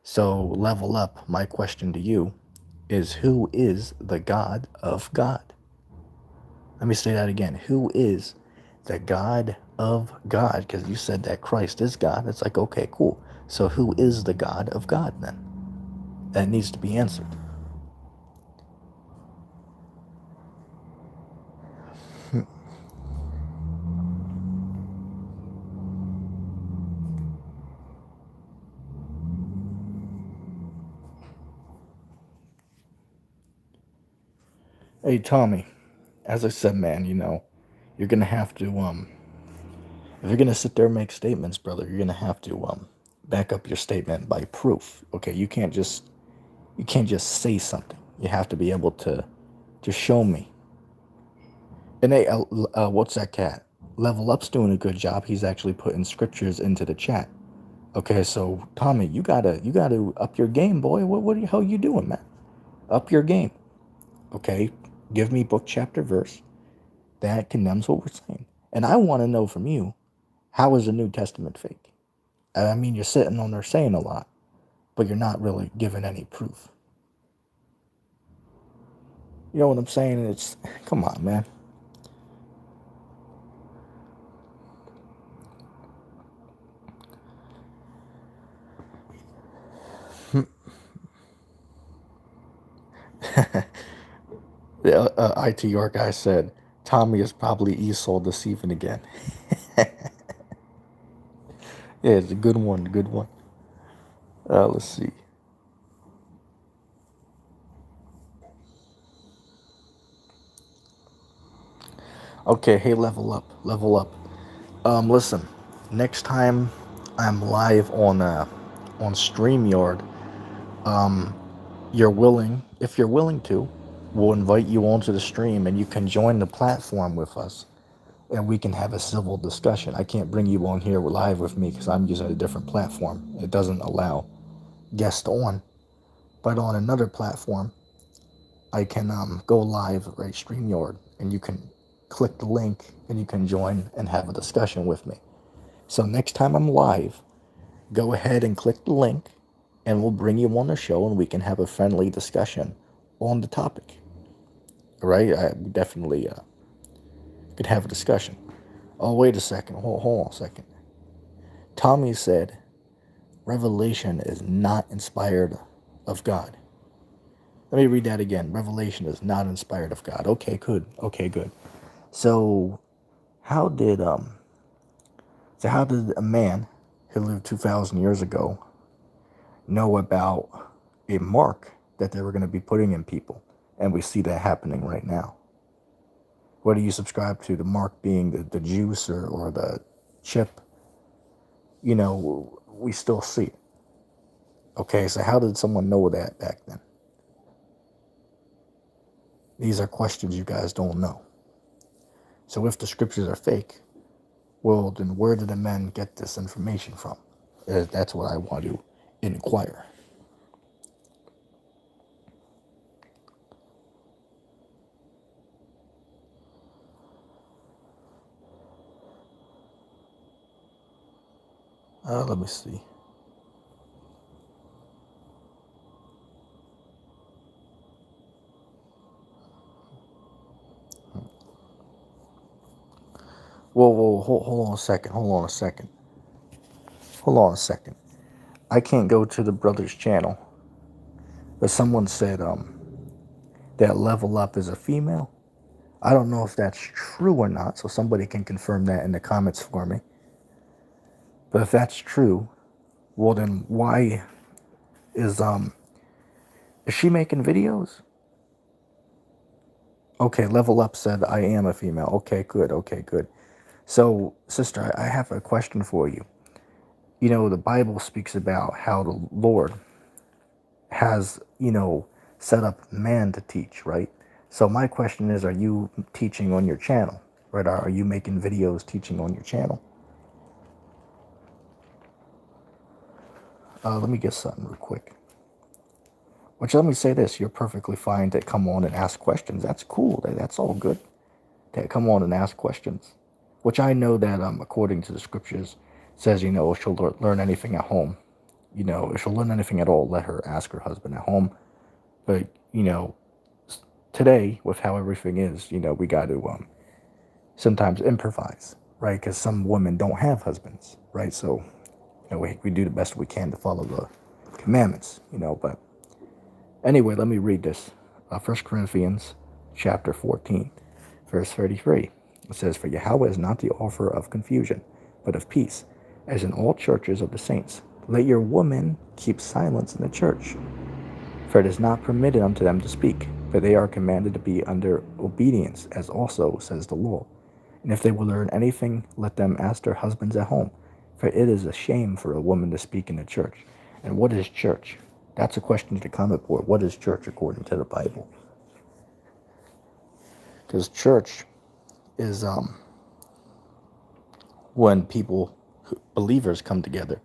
So Level Up, my question to you is, who is the God of God? Let me say that again. Who is the God of God? Because you said that Christ is God. It's like, okay, cool. So who is the God of God then? That needs to be answered. Hey, Tommy, as I said, man, you're going to have to, if you're going to sit there and make statements, brother, you're going to have to back up your statement by proof. Okay, you can't just say something. You have to be able to show me. And hey, what's that cat? Level Up's doing a good job. He's actually putting scriptures into the chat. Okay, so Tommy, you gotta up your game, boy. What the hell you doing, man? Up your game. Okay, give me book, chapter, verse that condemns what we're saying. And I want to know from you, how is the New Testament fake? I mean, you're sitting on there saying a lot, but you're not really giving any proof. You know what I'm saying? It's, come on, man. The ITR guy said, Tommy is probably Esau deceiving again. Yeah, it's a good one, good one. Let's see. Okay, hey, level up, level up. Listen, next time I'm live on StreamYard, if you're willing to, we'll invite you onto the stream and you can join the platform with us and we can have a civil discussion. I can't bring you on here live with me because I'm using a different platform. It doesn't allow guests on. But on another platform, I can go live, right, StreamYard, and you can click the link and you can join and have a discussion with me. So next time I'm live, go ahead and click the link and we'll bring you on the show and we can have a friendly discussion on the topic. All right? I definitely could have a discussion. Oh, wait a second. Hold on a second. Tommy said, Revelation is not inspired of God. Let me read that again. Revelation is not inspired of God. Okay, good. Okay, good. So how did a man who lived 2,000 years ago know about a mark that they were going to be putting in people? And we see that happening right now. What do you subscribe to? The mark being the juice or the chip? You know, we still see it. Okay, so how did someone know that back then? These are questions you guys don't know. So if the scriptures are fake, well, then where did the men get this information from? That's what I want to inquire. Let me see. Whoa, hold on a second. Hold on a second. I can't go to the brother's channel, but someone said that Level Up is a female. I don't know if that's true or not, so somebody can confirm that in the comments for me. But if that's true, well then why is she making videos? Okay, Level Up said I am a female. Okay, good. So, sister, I have a question for you. You know, the Bible speaks about how the Lord has, set up man to teach, right? So my question is, are you teaching on your channel, right? Are you making videos teaching on your channel? Let me get something real quick. Which, let me say this, you're perfectly fine to come on and ask questions. That's cool. That's all good. To come on and ask questions. Which I know that, according to the scriptures, says, if she'll learn anything at home, if she'll learn anything at all, let her ask her husband at home. But, today, with how everything is, we got to sometimes improvise, right? Because some women don't have husbands, right? So, we do the best we can to follow the commandments, but anyway, let me read this. 1 Corinthians chapter 14, verse 33. It says, "For Yahweh is not the author of confusion, but of peace, as in all churches of the saints. Let your women keep silence in the church, for it is not permitted unto them to speak, but they are commanded to be under obedience, as also says the law. And if they will learn anything, let them ask their husbands at home, for it is a shame for a woman to speak in the church." And what is church? That's a question to the comment board. What is church according to the Bible? Because church is when people, believers, come together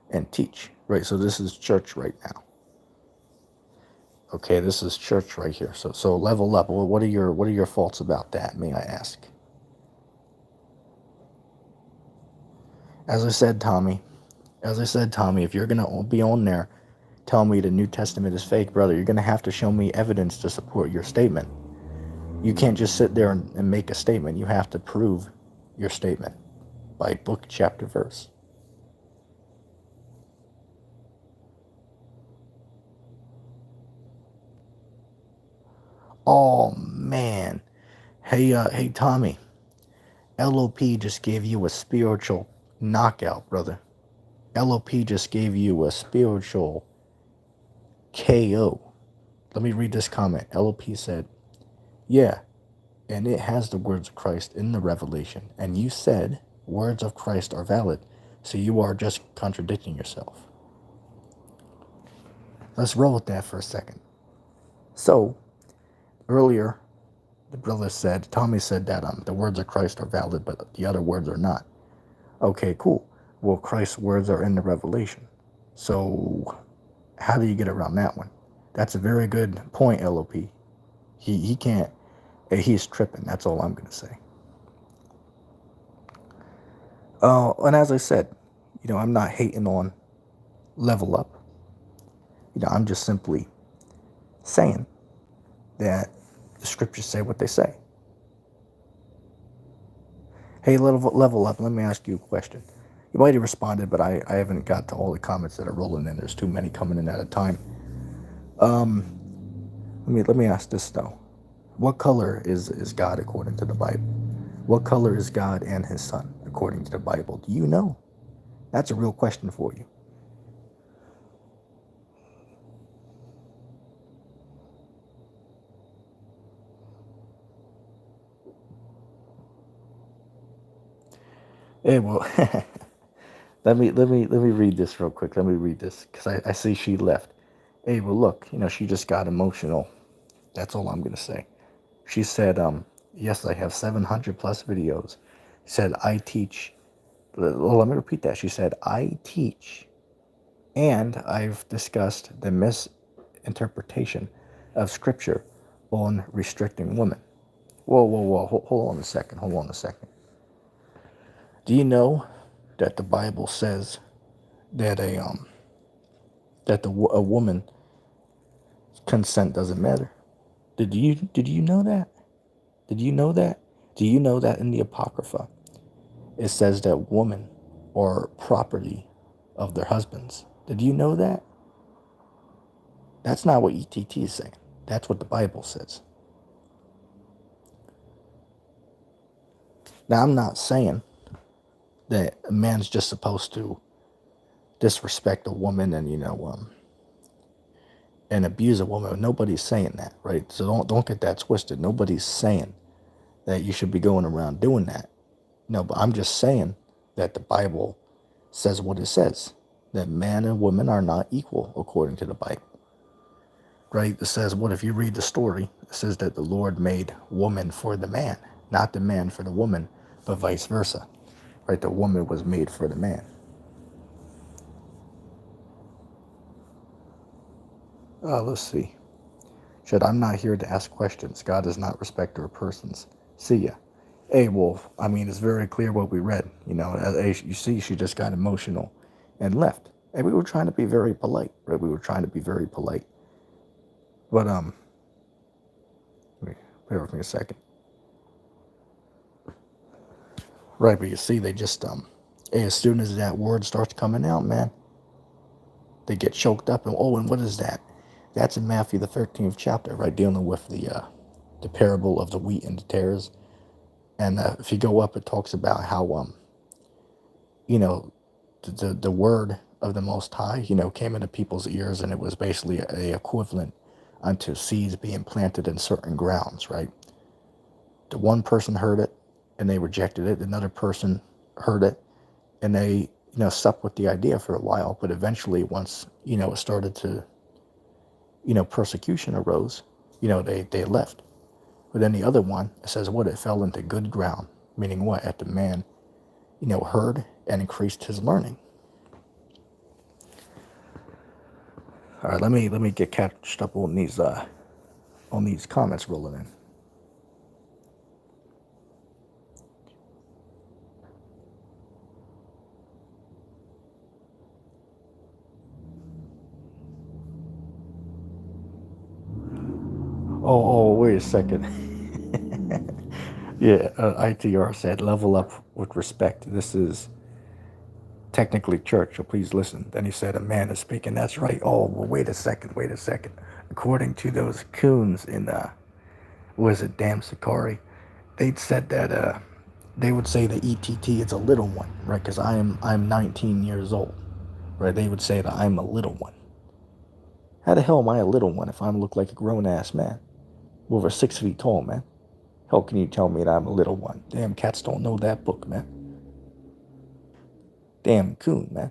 and teach, right? So this is church right now. Okay, this is church right here. So Level Up. What are your thoughts about that? May I ask? As I said, Tommy, if you're gonna be on there, tell me the New Testament is fake, brother, you're gonna have to show me evidence to support your statement. You can't just sit there and make a statement. You have to prove your statement by book, chapter, verse. Oh man. Hey Tommy. LOP just gave you a spiritual knockout, brother. LOP just gave you a spiritual KO. Let me read this comment. LOP said, "Yeah, and it has the words of Christ in the Revelation. And you said words of Christ are valid, so you are just contradicting yourself." Let's roll with that for a second. So, earlier, the brother said, Tommy said that the words of Christ are valid, but the other words are not. Okay, cool. Well, Christ's words are in the Revelation. So, how do you get around that one? That's a very good point, LOP. He can't. He's tripping. That's all I'm going to say. And as I said, I'm not hating on Level Up. I'm just simply saying that the scriptures say what they say. Hey, level Up, let me ask you a question. You might have responded, but I haven't got to all the comments that are rolling in. There's too many coming in at a time. Let me ask this though. What color is God according to the Bible? What color is God and his son according to the Bible? Do you know? That's a real question for you. Hey, well, let me read this real quick. Let me read this because I see she left. Hey, well, look, she just got emotional. That's all I'm gonna say. She said, yes, I have 700 plus videos. Said I teach. Well, let me repeat that. She said I teach, and I've discussed the misinterpretation of Scripture on restricting women. Whoa, whoa, whoa! Hold on a second. Hold on a second. Do you know that the Bible says that a woman consent doesn't matter? Did you know that? Did you know that? Do you know that in the Apocrypha it says that women are property of their husbands? Did you know that? That's not what ETT is saying. That's what the Bible says. Now I'm not saying that a man's just supposed to disrespect a woman and and abuse a woman. Nobody's saying that, right? So don't get that twisted. Nobody's saying that you should be going around doing that. No, but I'm just saying that the Bible says what it says. That man and woman are not equal according to the Bible. Right? It says, what if you read the story? It says that the Lord made woman for the man, not the man for the woman, but vice versa. Right? The woman was made for the man. Let's see. I'm not here to ask questions. God is not respecter of persons. See ya. Hey, Wolf. I mean, it's very clear what we read. As you see, she just got emotional and left. And we were trying to be very polite, right? We were trying to be very polite. But, bear with me a second. Right, but you see, they just, hey, as soon as that word starts coming out, man, they get choked up. And what is that? That's in Matthew, the 13th chapter, right? Dealing with the parable of the wheat and the tares. And if you go up, it talks about how, you know, the word of the Most High, came into people's ears, and it was basically a equivalent unto seeds being planted in certain grounds, right? The one person heard it, and they rejected it. Another person heard it, and they, stuck with the idea for a while. But eventually, once, it started to, persecution arose, they left. But then the other one, it says what? It fell into good ground, meaning what? At the man, heard and increased his learning. All right, let me get catched up on these comments rolling in. Oh, wait a second. Yeah, ITR said, level up with respect. This is technically church, so please listen. Then he said, a man is speaking. That's right. Oh, well, wait a second. According to those coons in, was it Dam Sakari? They said that they would say the ETT is a little one, right? Because I'm 19 years old, right? They would say that I'm a little one. How the hell am I a little one if I look like a grown-ass man? Over 6 feet tall, man. How can you tell me that I'm a little one? Damn cats don't know that book, man. Damn coon, man.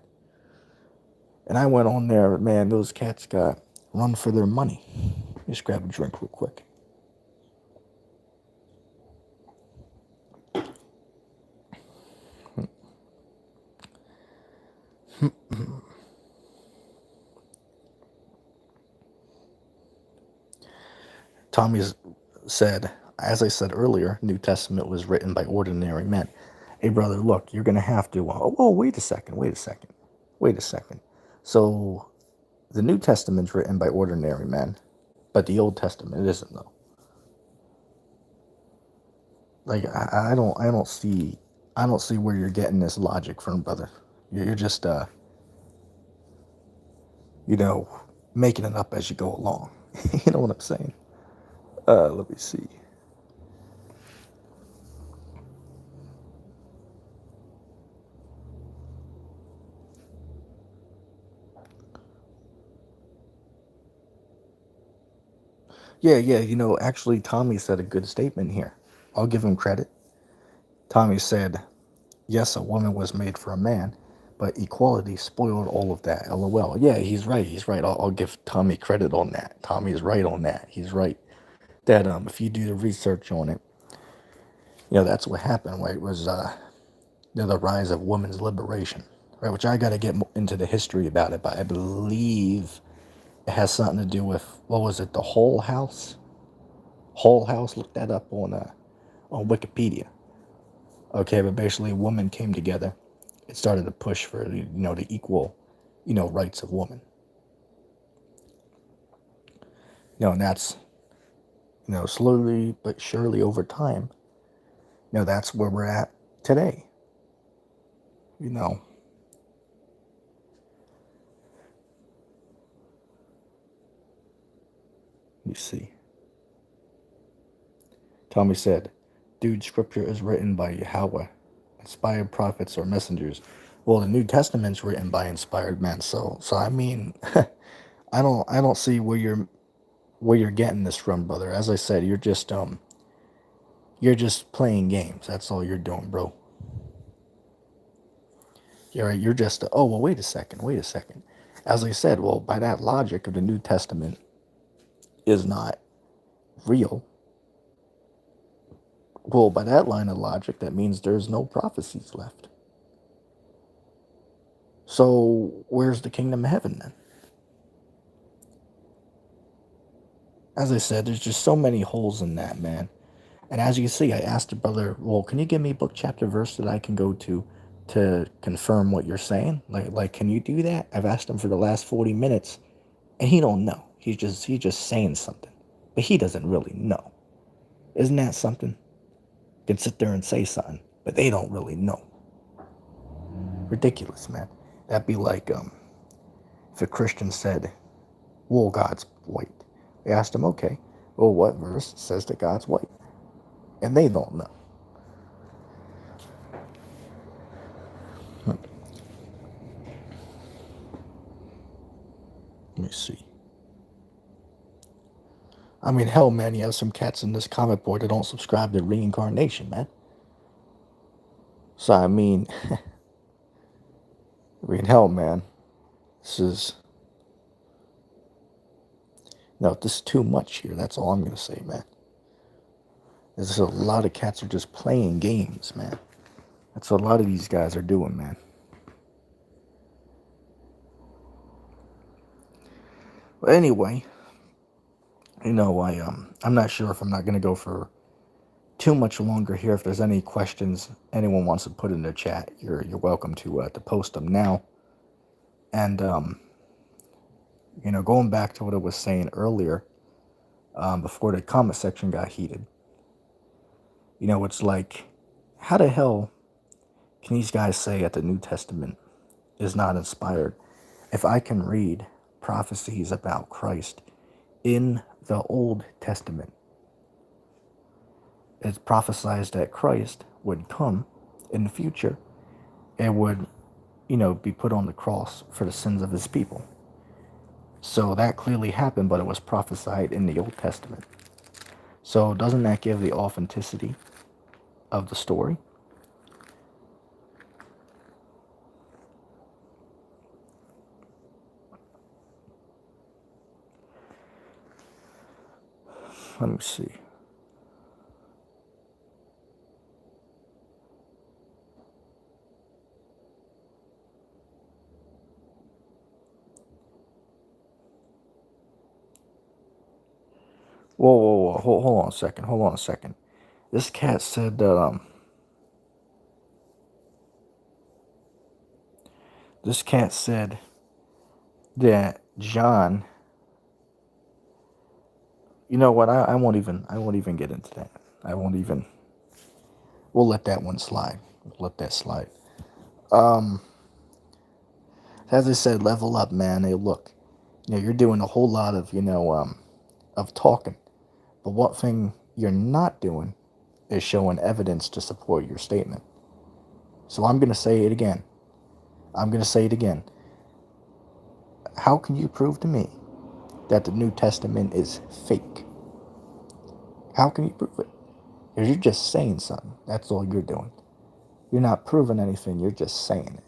And I went on there, man, those cats got run for their money. Just grab a drink real quick. Tommy said, as I said earlier, New Testament was written by ordinary men. Hey, brother, look, you're going to have to... Oh, wait a second. So, the New Testament's written by ordinary men, but the Old Testament isn't, though. Like, I don't see where you're getting this logic from, brother. You're just, you know, making it up as you go along. You know what I'm saying? Let me see. Yeah, yeah, actually, Tommy said a good statement here. I'll give him credit. Tommy said, yes, a woman was made for a man, but equality spoiled all of that. LOL. Yeah, he's right. He's right. I'll give Tommy credit on that. Tommy is right on that. He's right. That if you do the research on it, that's what happened. Right, was the rise of women's liberation. Right, which I got to get into the history about it, but I believe it has something to do with what was it? The Whole House. Whole House. Look that up on Wikipedia. Okay, but basically, women came together. It started to push for the equal, rights of women. And that's slowly but surely over time. That's where we're at today. You know, you see. Tommy said, "Dude, scripture is written by Yahweh, inspired prophets or messengers." Well, the New Testament's written by inspired men. So I mean, I don't see where you're getting this from, brother. As I said, you're just playing games. That's all you're doing, bro. You're right. You're just oh well. Wait a second. As I said, well, by that logic of the New Testament is not real. Well, by that line of logic, that means there's no prophecies left. So where's the kingdom of heaven then? As I said, there's just so many holes in that, man. And as you see, I asked the brother, well, can you give me book, chapter, verse that I can go to confirm what you're saying? Like, can you do that? I've asked him for the last 40 minutes, and he don't know. He's just saying something, but he doesn't really know. Isn't that something? Can sit there and say something, but they don't really know. Ridiculous, man. That'd be like if a Christian said, well, God's white. They asked him, okay, well, what verse says that God's white? And they don't know. Let me see. I mean, hell, man, you have some cats in this comic board that don't subscribe to reincarnation, man. So, hell, man, this is, no, this is too much here. That's all I'm going to say, man. There's a lot of cats are just playing games, man. That's what a lot of these guys are doing, man. But anyway, I'm not sure if I'm not gonna go for too much longer here. If there's any questions anyone wants to put in the chat, you're welcome to post them now. And going back to what I was saying earlier, before the comment section got heated, it's like, how the hell can these guys say that the New Testament is not inspired if I can read prophecies about Christ in the Old Testament? It's prophesied that Christ would come in the future and would, be put on the cross for the sins of his people. So that clearly happened, but it was prophesied in the Old Testament. So doesn't that give the authenticity of the story? Let me see. Whoa. Hold on a second. Hold on a second. This cat said that, this cat said that John, you know what, I won't even get into that. We'll let that one slide. Let that slide. As I said, level up, man. Hey, look, you're doing a whole lot of, of talking. But what thing you're not doing is showing evidence to support your statement. So I'm going to say it again. I'm going to say it again. How can you prove to me that the New Testament is fake? How can you prove it? Because you're just saying something. That's all you're doing. You're not proving anything. You're just saying it.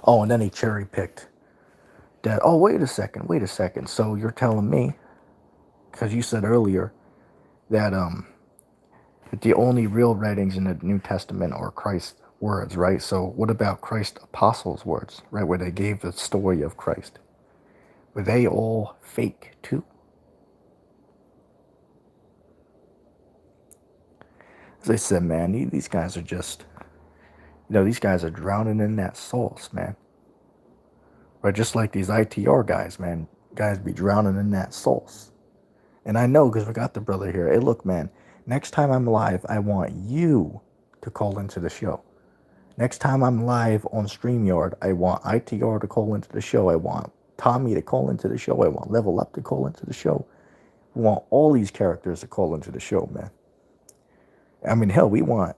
Oh, and then he cherry picked that. Oh, wait a second. Wait a second. So you're telling me, because you said earlier that the only real writings in the New Testament are Christ's words, right? So what about Christ's apostles' words, right, where they gave the story of Christ? Were they all fake too? As I said, man, these guys are just, these guys are drowning in that sauce, man. Right, just like these ITR guys, man. Guys be drowning in that sauce. And I know because we got the brother here. Hey, look, man, next time I'm live, I want you to call into the show. Next time I'm live on StreamYard, I want ITR to call into the show. I want Tommy to call into the show. I want Level Up to call into the show. I want all these characters to call into the show, man. I mean, hell, we want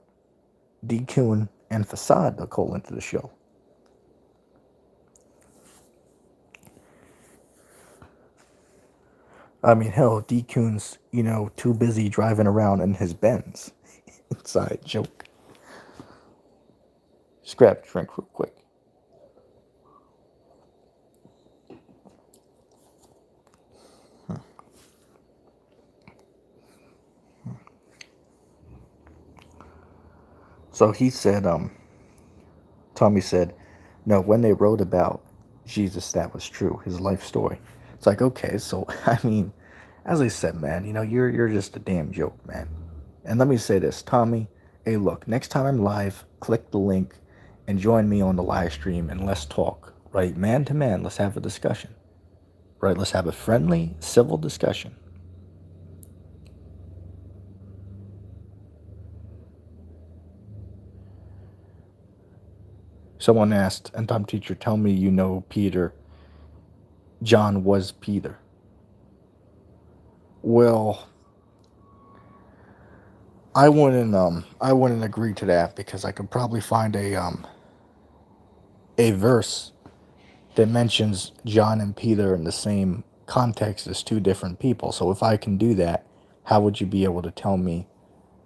D-Kun and Facade to call into the show. I mean, hell, D-Kun's, too busy driving around in his Benz. Inside joke. Just grab a drink real quick. So he said, Tommy said, no, when they wrote about Jesus, that was true, his life story. It's like, okay, so, I mean, as I said, man, you're just a damn joke, man. And let me say this, Tommy, hey, look, next time I'm live, click the link and join me on the live stream and let's talk, right? Man to man, let's have a discussion, right? Let's have a friendly, civil discussion. Someone asked, and Tom teacher, tell me you know Peter. John was Peter. Well, I wouldn't agree to that because I could probably find a verse that mentions John and Peter in the same context as two different people. So if I can do that, how would you be able to tell me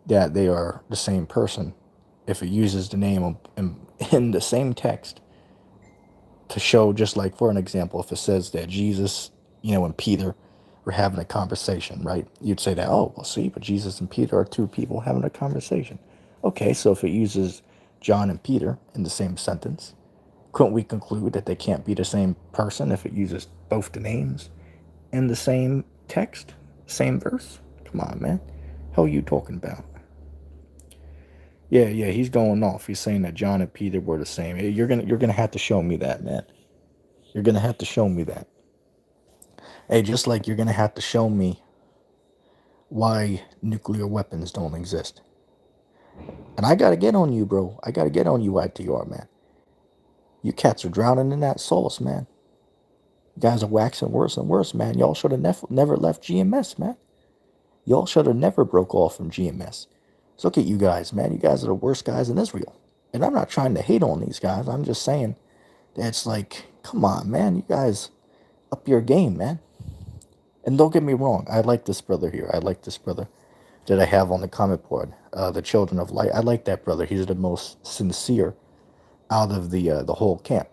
that they are the same person if it uses the name in the same text to show, just like for an example, if it says that Jesus, and Peter were having a conversation, right? You'd say that, oh, well, see, but Jesus and Peter are two people having a conversation. Okay, so if it uses John and Peter in the same sentence, couldn't we conclude that they can't be the same person if it uses both the names in the same text, same verse? Come on, man. How are you talking about? Yeah, he's going off. He's saying that John and Peter were the same. You're gonna have to show me that, man. You're gonna have to show me that. Hey, just like you're gonna have to show me why nuclear weapons don't exist. And I gotta get on you, bro. I gotta get on you, ITR, man. You cats are drowning in that sauce, man. You guys are waxing worse and worse, man. Y'all should have never left GMS, man. Y'all should have never broke off from GMS. So look at you guys, man. You guys are the worst guys in Israel. And I'm not trying to hate on these guys. I'm just saying that it's like, come on, man. You guys up your game, man. And don't get me wrong. I like this brother here. I like this brother that I have on the comment board. The Children of Light. I like that brother. He's the most sincere out of the whole camp,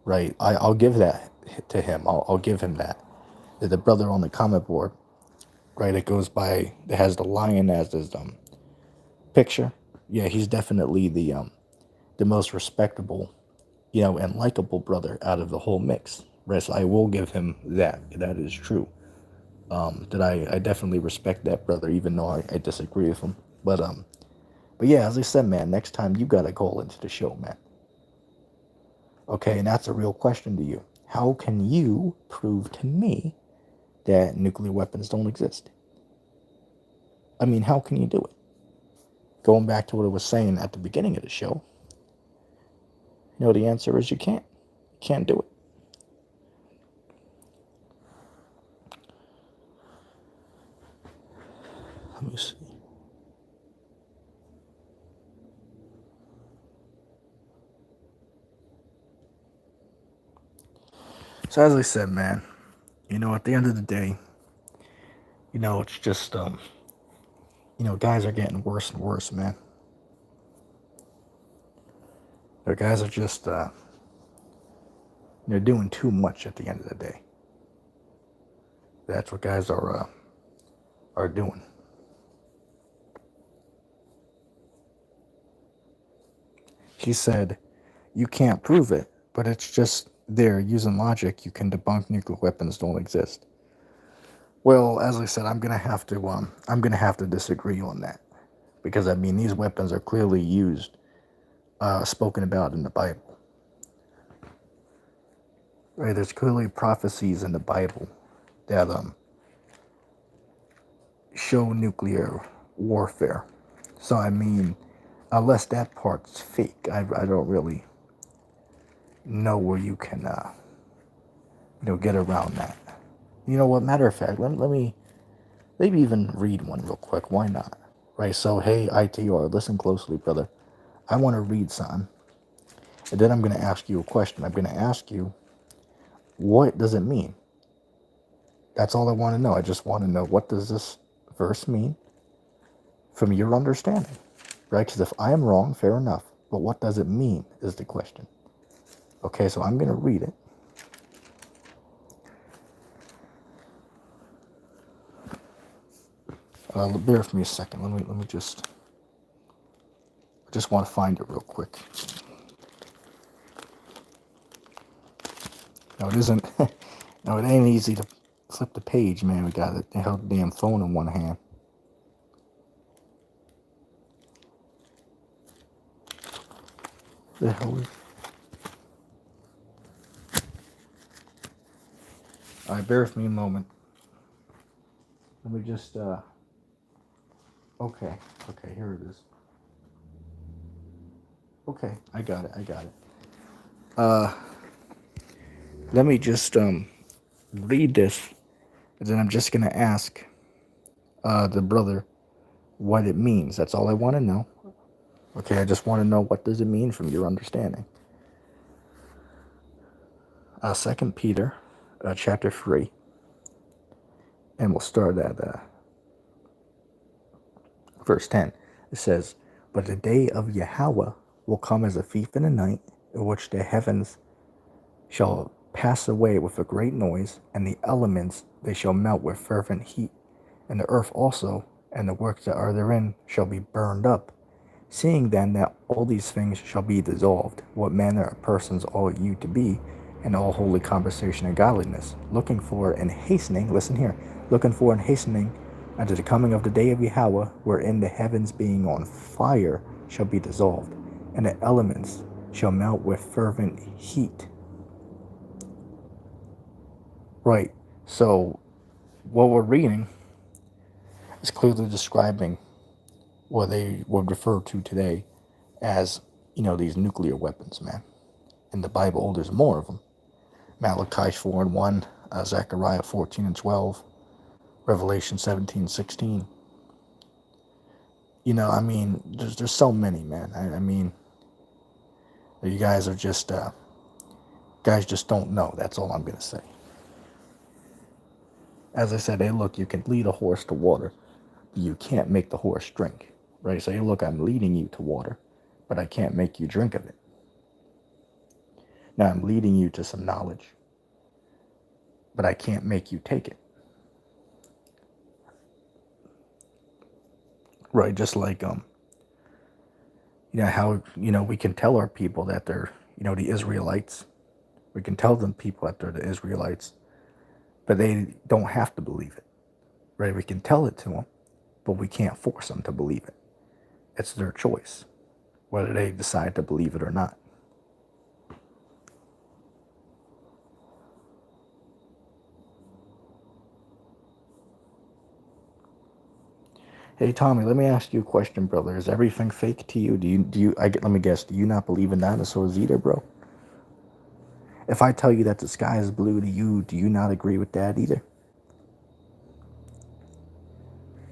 right? I'll give that to him. I'll give him that. The brother on the comment board, right? It goes by. It has the lion as his picture. Yeah, he's definitely the most respectable, and likable brother out of the whole mix. Right? So I will give him that. That is true. That I definitely respect that brother, even though I disagree with him. But yeah, as I said, man, next time you gotta call into the show, man. Okay, and that's a real question to you. How can you prove to me that nuclear weapons don't exist? I mean, how can you do it? Going back to what I was saying at the beginning of the show, the answer is you can't. You can't do it. Let me see. So as I said, man, at the end of the day, it's just, guys are getting worse and worse, man. The guys are just, doing too much at the end of the day. That's what guys are doing. He said, you can't prove it, but it's just there. Using logic, you can debunk nuclear weapons don't exist. Well, as I said, I'm gonna have to disagree on that, because these weapons are clearly used, spoken about in the Bible. Right? There's clearly prophecies in the Bible that show nuclear warfare. So unless that part's fake, I don't really know where you can get around that. You know what? Matter of fact, let me maybe even read one real quick. Why not? Right. So hey, ITR, listen closely, brother. I want to read something, and then I'm going to ask you a question. I'm going to ask you, what does it mean? That's all I want to know. I just want to know, what does this verse mean from your understanding? Right? Because if I am wrong, fair enough. But what does it mean is the question. Okay, so I'm going to read it. Bear with me a second. Let me just. I just want to find it real quick. No, it isn't. No, it ain't easy to flip the page, man. We got the hell damn phone in one hand. The hell is... All right, bear with me a moment. Let me just. Okay, here it is. Okay, I got it. Let me just read this, and then I'm just gonna ask the brother what it means. That's all I want to know. Okay, I just want to know, what does it mean from your understanding. 2 Peter, chapter 3, and we'll start at verse 10. It says, "But the day of Yahweh will come as a thief in the night, in which the heavens shall pass away with a great noise, and the elements they shall melt with fervent heat, and the earth also, and the works that are therein shall be burned up. Seeing then that all these things shall be dissolved, what manner of persons ought you to be in all holy conversation and godliness, looking for and hastening," listen here, "looking for and hastening unto the coming of the day of Yahweh, wherein the heavens being on fire shall be dissolved, and the elements shall melt with fervent heat." Right. So what we're reading is clearly describing what they would refer to today as, these nuclear weapons, man. In the Bible, there's more of them. Malachi 4:1, Zechariah 14:12, Revelation 17:16. There's so many, man. You guys are just, guys just don't know. That's all I'm going to say. As I said, hey, look, you can lead a horse to water, but you can't make the horse drink. Right? So, hey, look, I'm leading you to water, but I can't make you drink of it. Now, I'm leading you to some knowledge, but I can't make you take it. Right? Just like, how, we can tell our people that they're, the Israelites. We can tell them people that they're the Israelites, but they don't have to believe it. Right? We can tell it to them, but we can't force them to believe it. It's their choice, whether they decide to believe it or not. Hey Tommy, let me ask you a question, brother. Is everything fake to you? Let me guess, do you not believe in dinosaurs either, bro? If I tell you that the sky is blue to you, do you not agree with that either?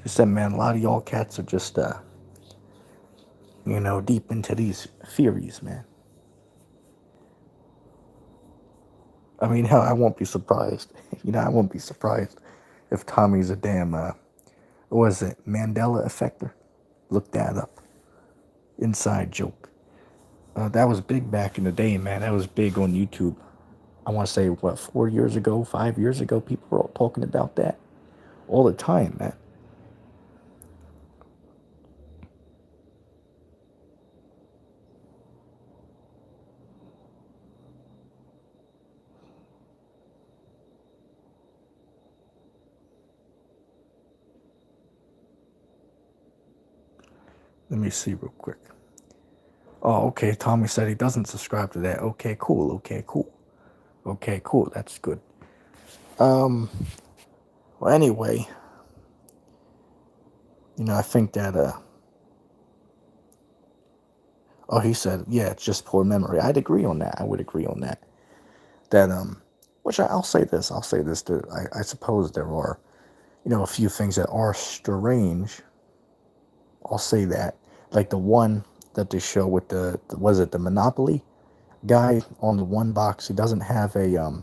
Just said, man, a lot of y'all cats are just, deep into these theories, man. I mean, hell, I won't be surprised. I won't be surprised if Tommy's a damn, what was it, Mandela effector? Look that up. Inside joke. That was big back in the day, man. That was big on YouTube. I want to say, what, 4 years ago, 5 years ago, people were all talking about that all the time, man. Let me see real quick. Oh, okay. Tommy said he doesn't subscribe to that. Okay, cool. Okay, cool. Okay, cool. That's good. Um, well, anyway, I think that, oh, he said, yeah, it's just poor memory. I'd agree on that. I would agree on that. That, which I'll say this. I'll say this. That I suppose there are, a few things that are strange. I'll say that. Like the one that they show with was it the Monopoly guy on the one box? He doesn't have a,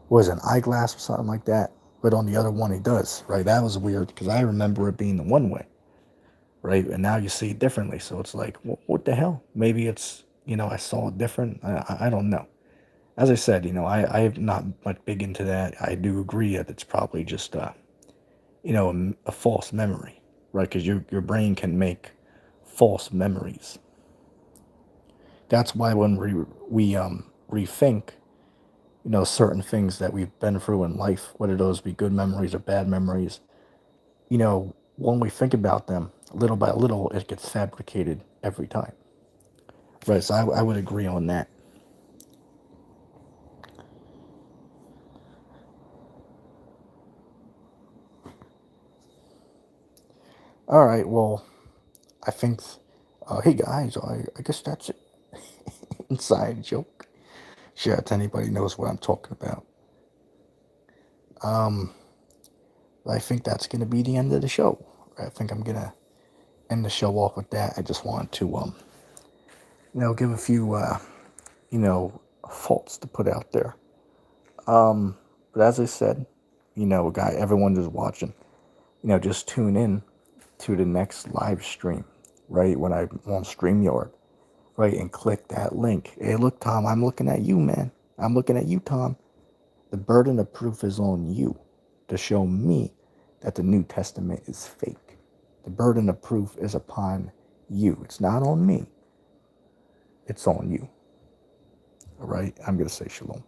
was it an eyeglass or something like that? But on the other one, he does, right? That was weird because I remember it being the one way, right? And now you see it differently. So it's like, what the hell? Maybe it's, I saw it different. I don't know. As I said, I'm not much big into that. I do agree that it's probably just, a false memory, right? Because your brain can make false memories. That's why when we rethink, certain things that we've been through in life, whether those be good memories or bad memories, when we think about them, little by little, it gets fabricated every time. Right, so I would agree on that. All right, well, I think, hey guys, I guess that's it. Inside joke. Sure, if anybody knows what I'm talking about. Um, I think that's going to be the end of the show. I think I'm going to end the show off with that. I just wanted to, give a few, you know, faults to put out there. But as I said, everyone just watching, just tune in to the next live stream, right? When I'm on StreamYard, right? And click that link. Hey, look, Tom, I'm looking at you, man. I'm looking at you, Tom. The burden of proof is on you to show me that the New Testament is fake. The burden of proof is upon you. It's not on me. It's on you. All right? I'm going to say shalom.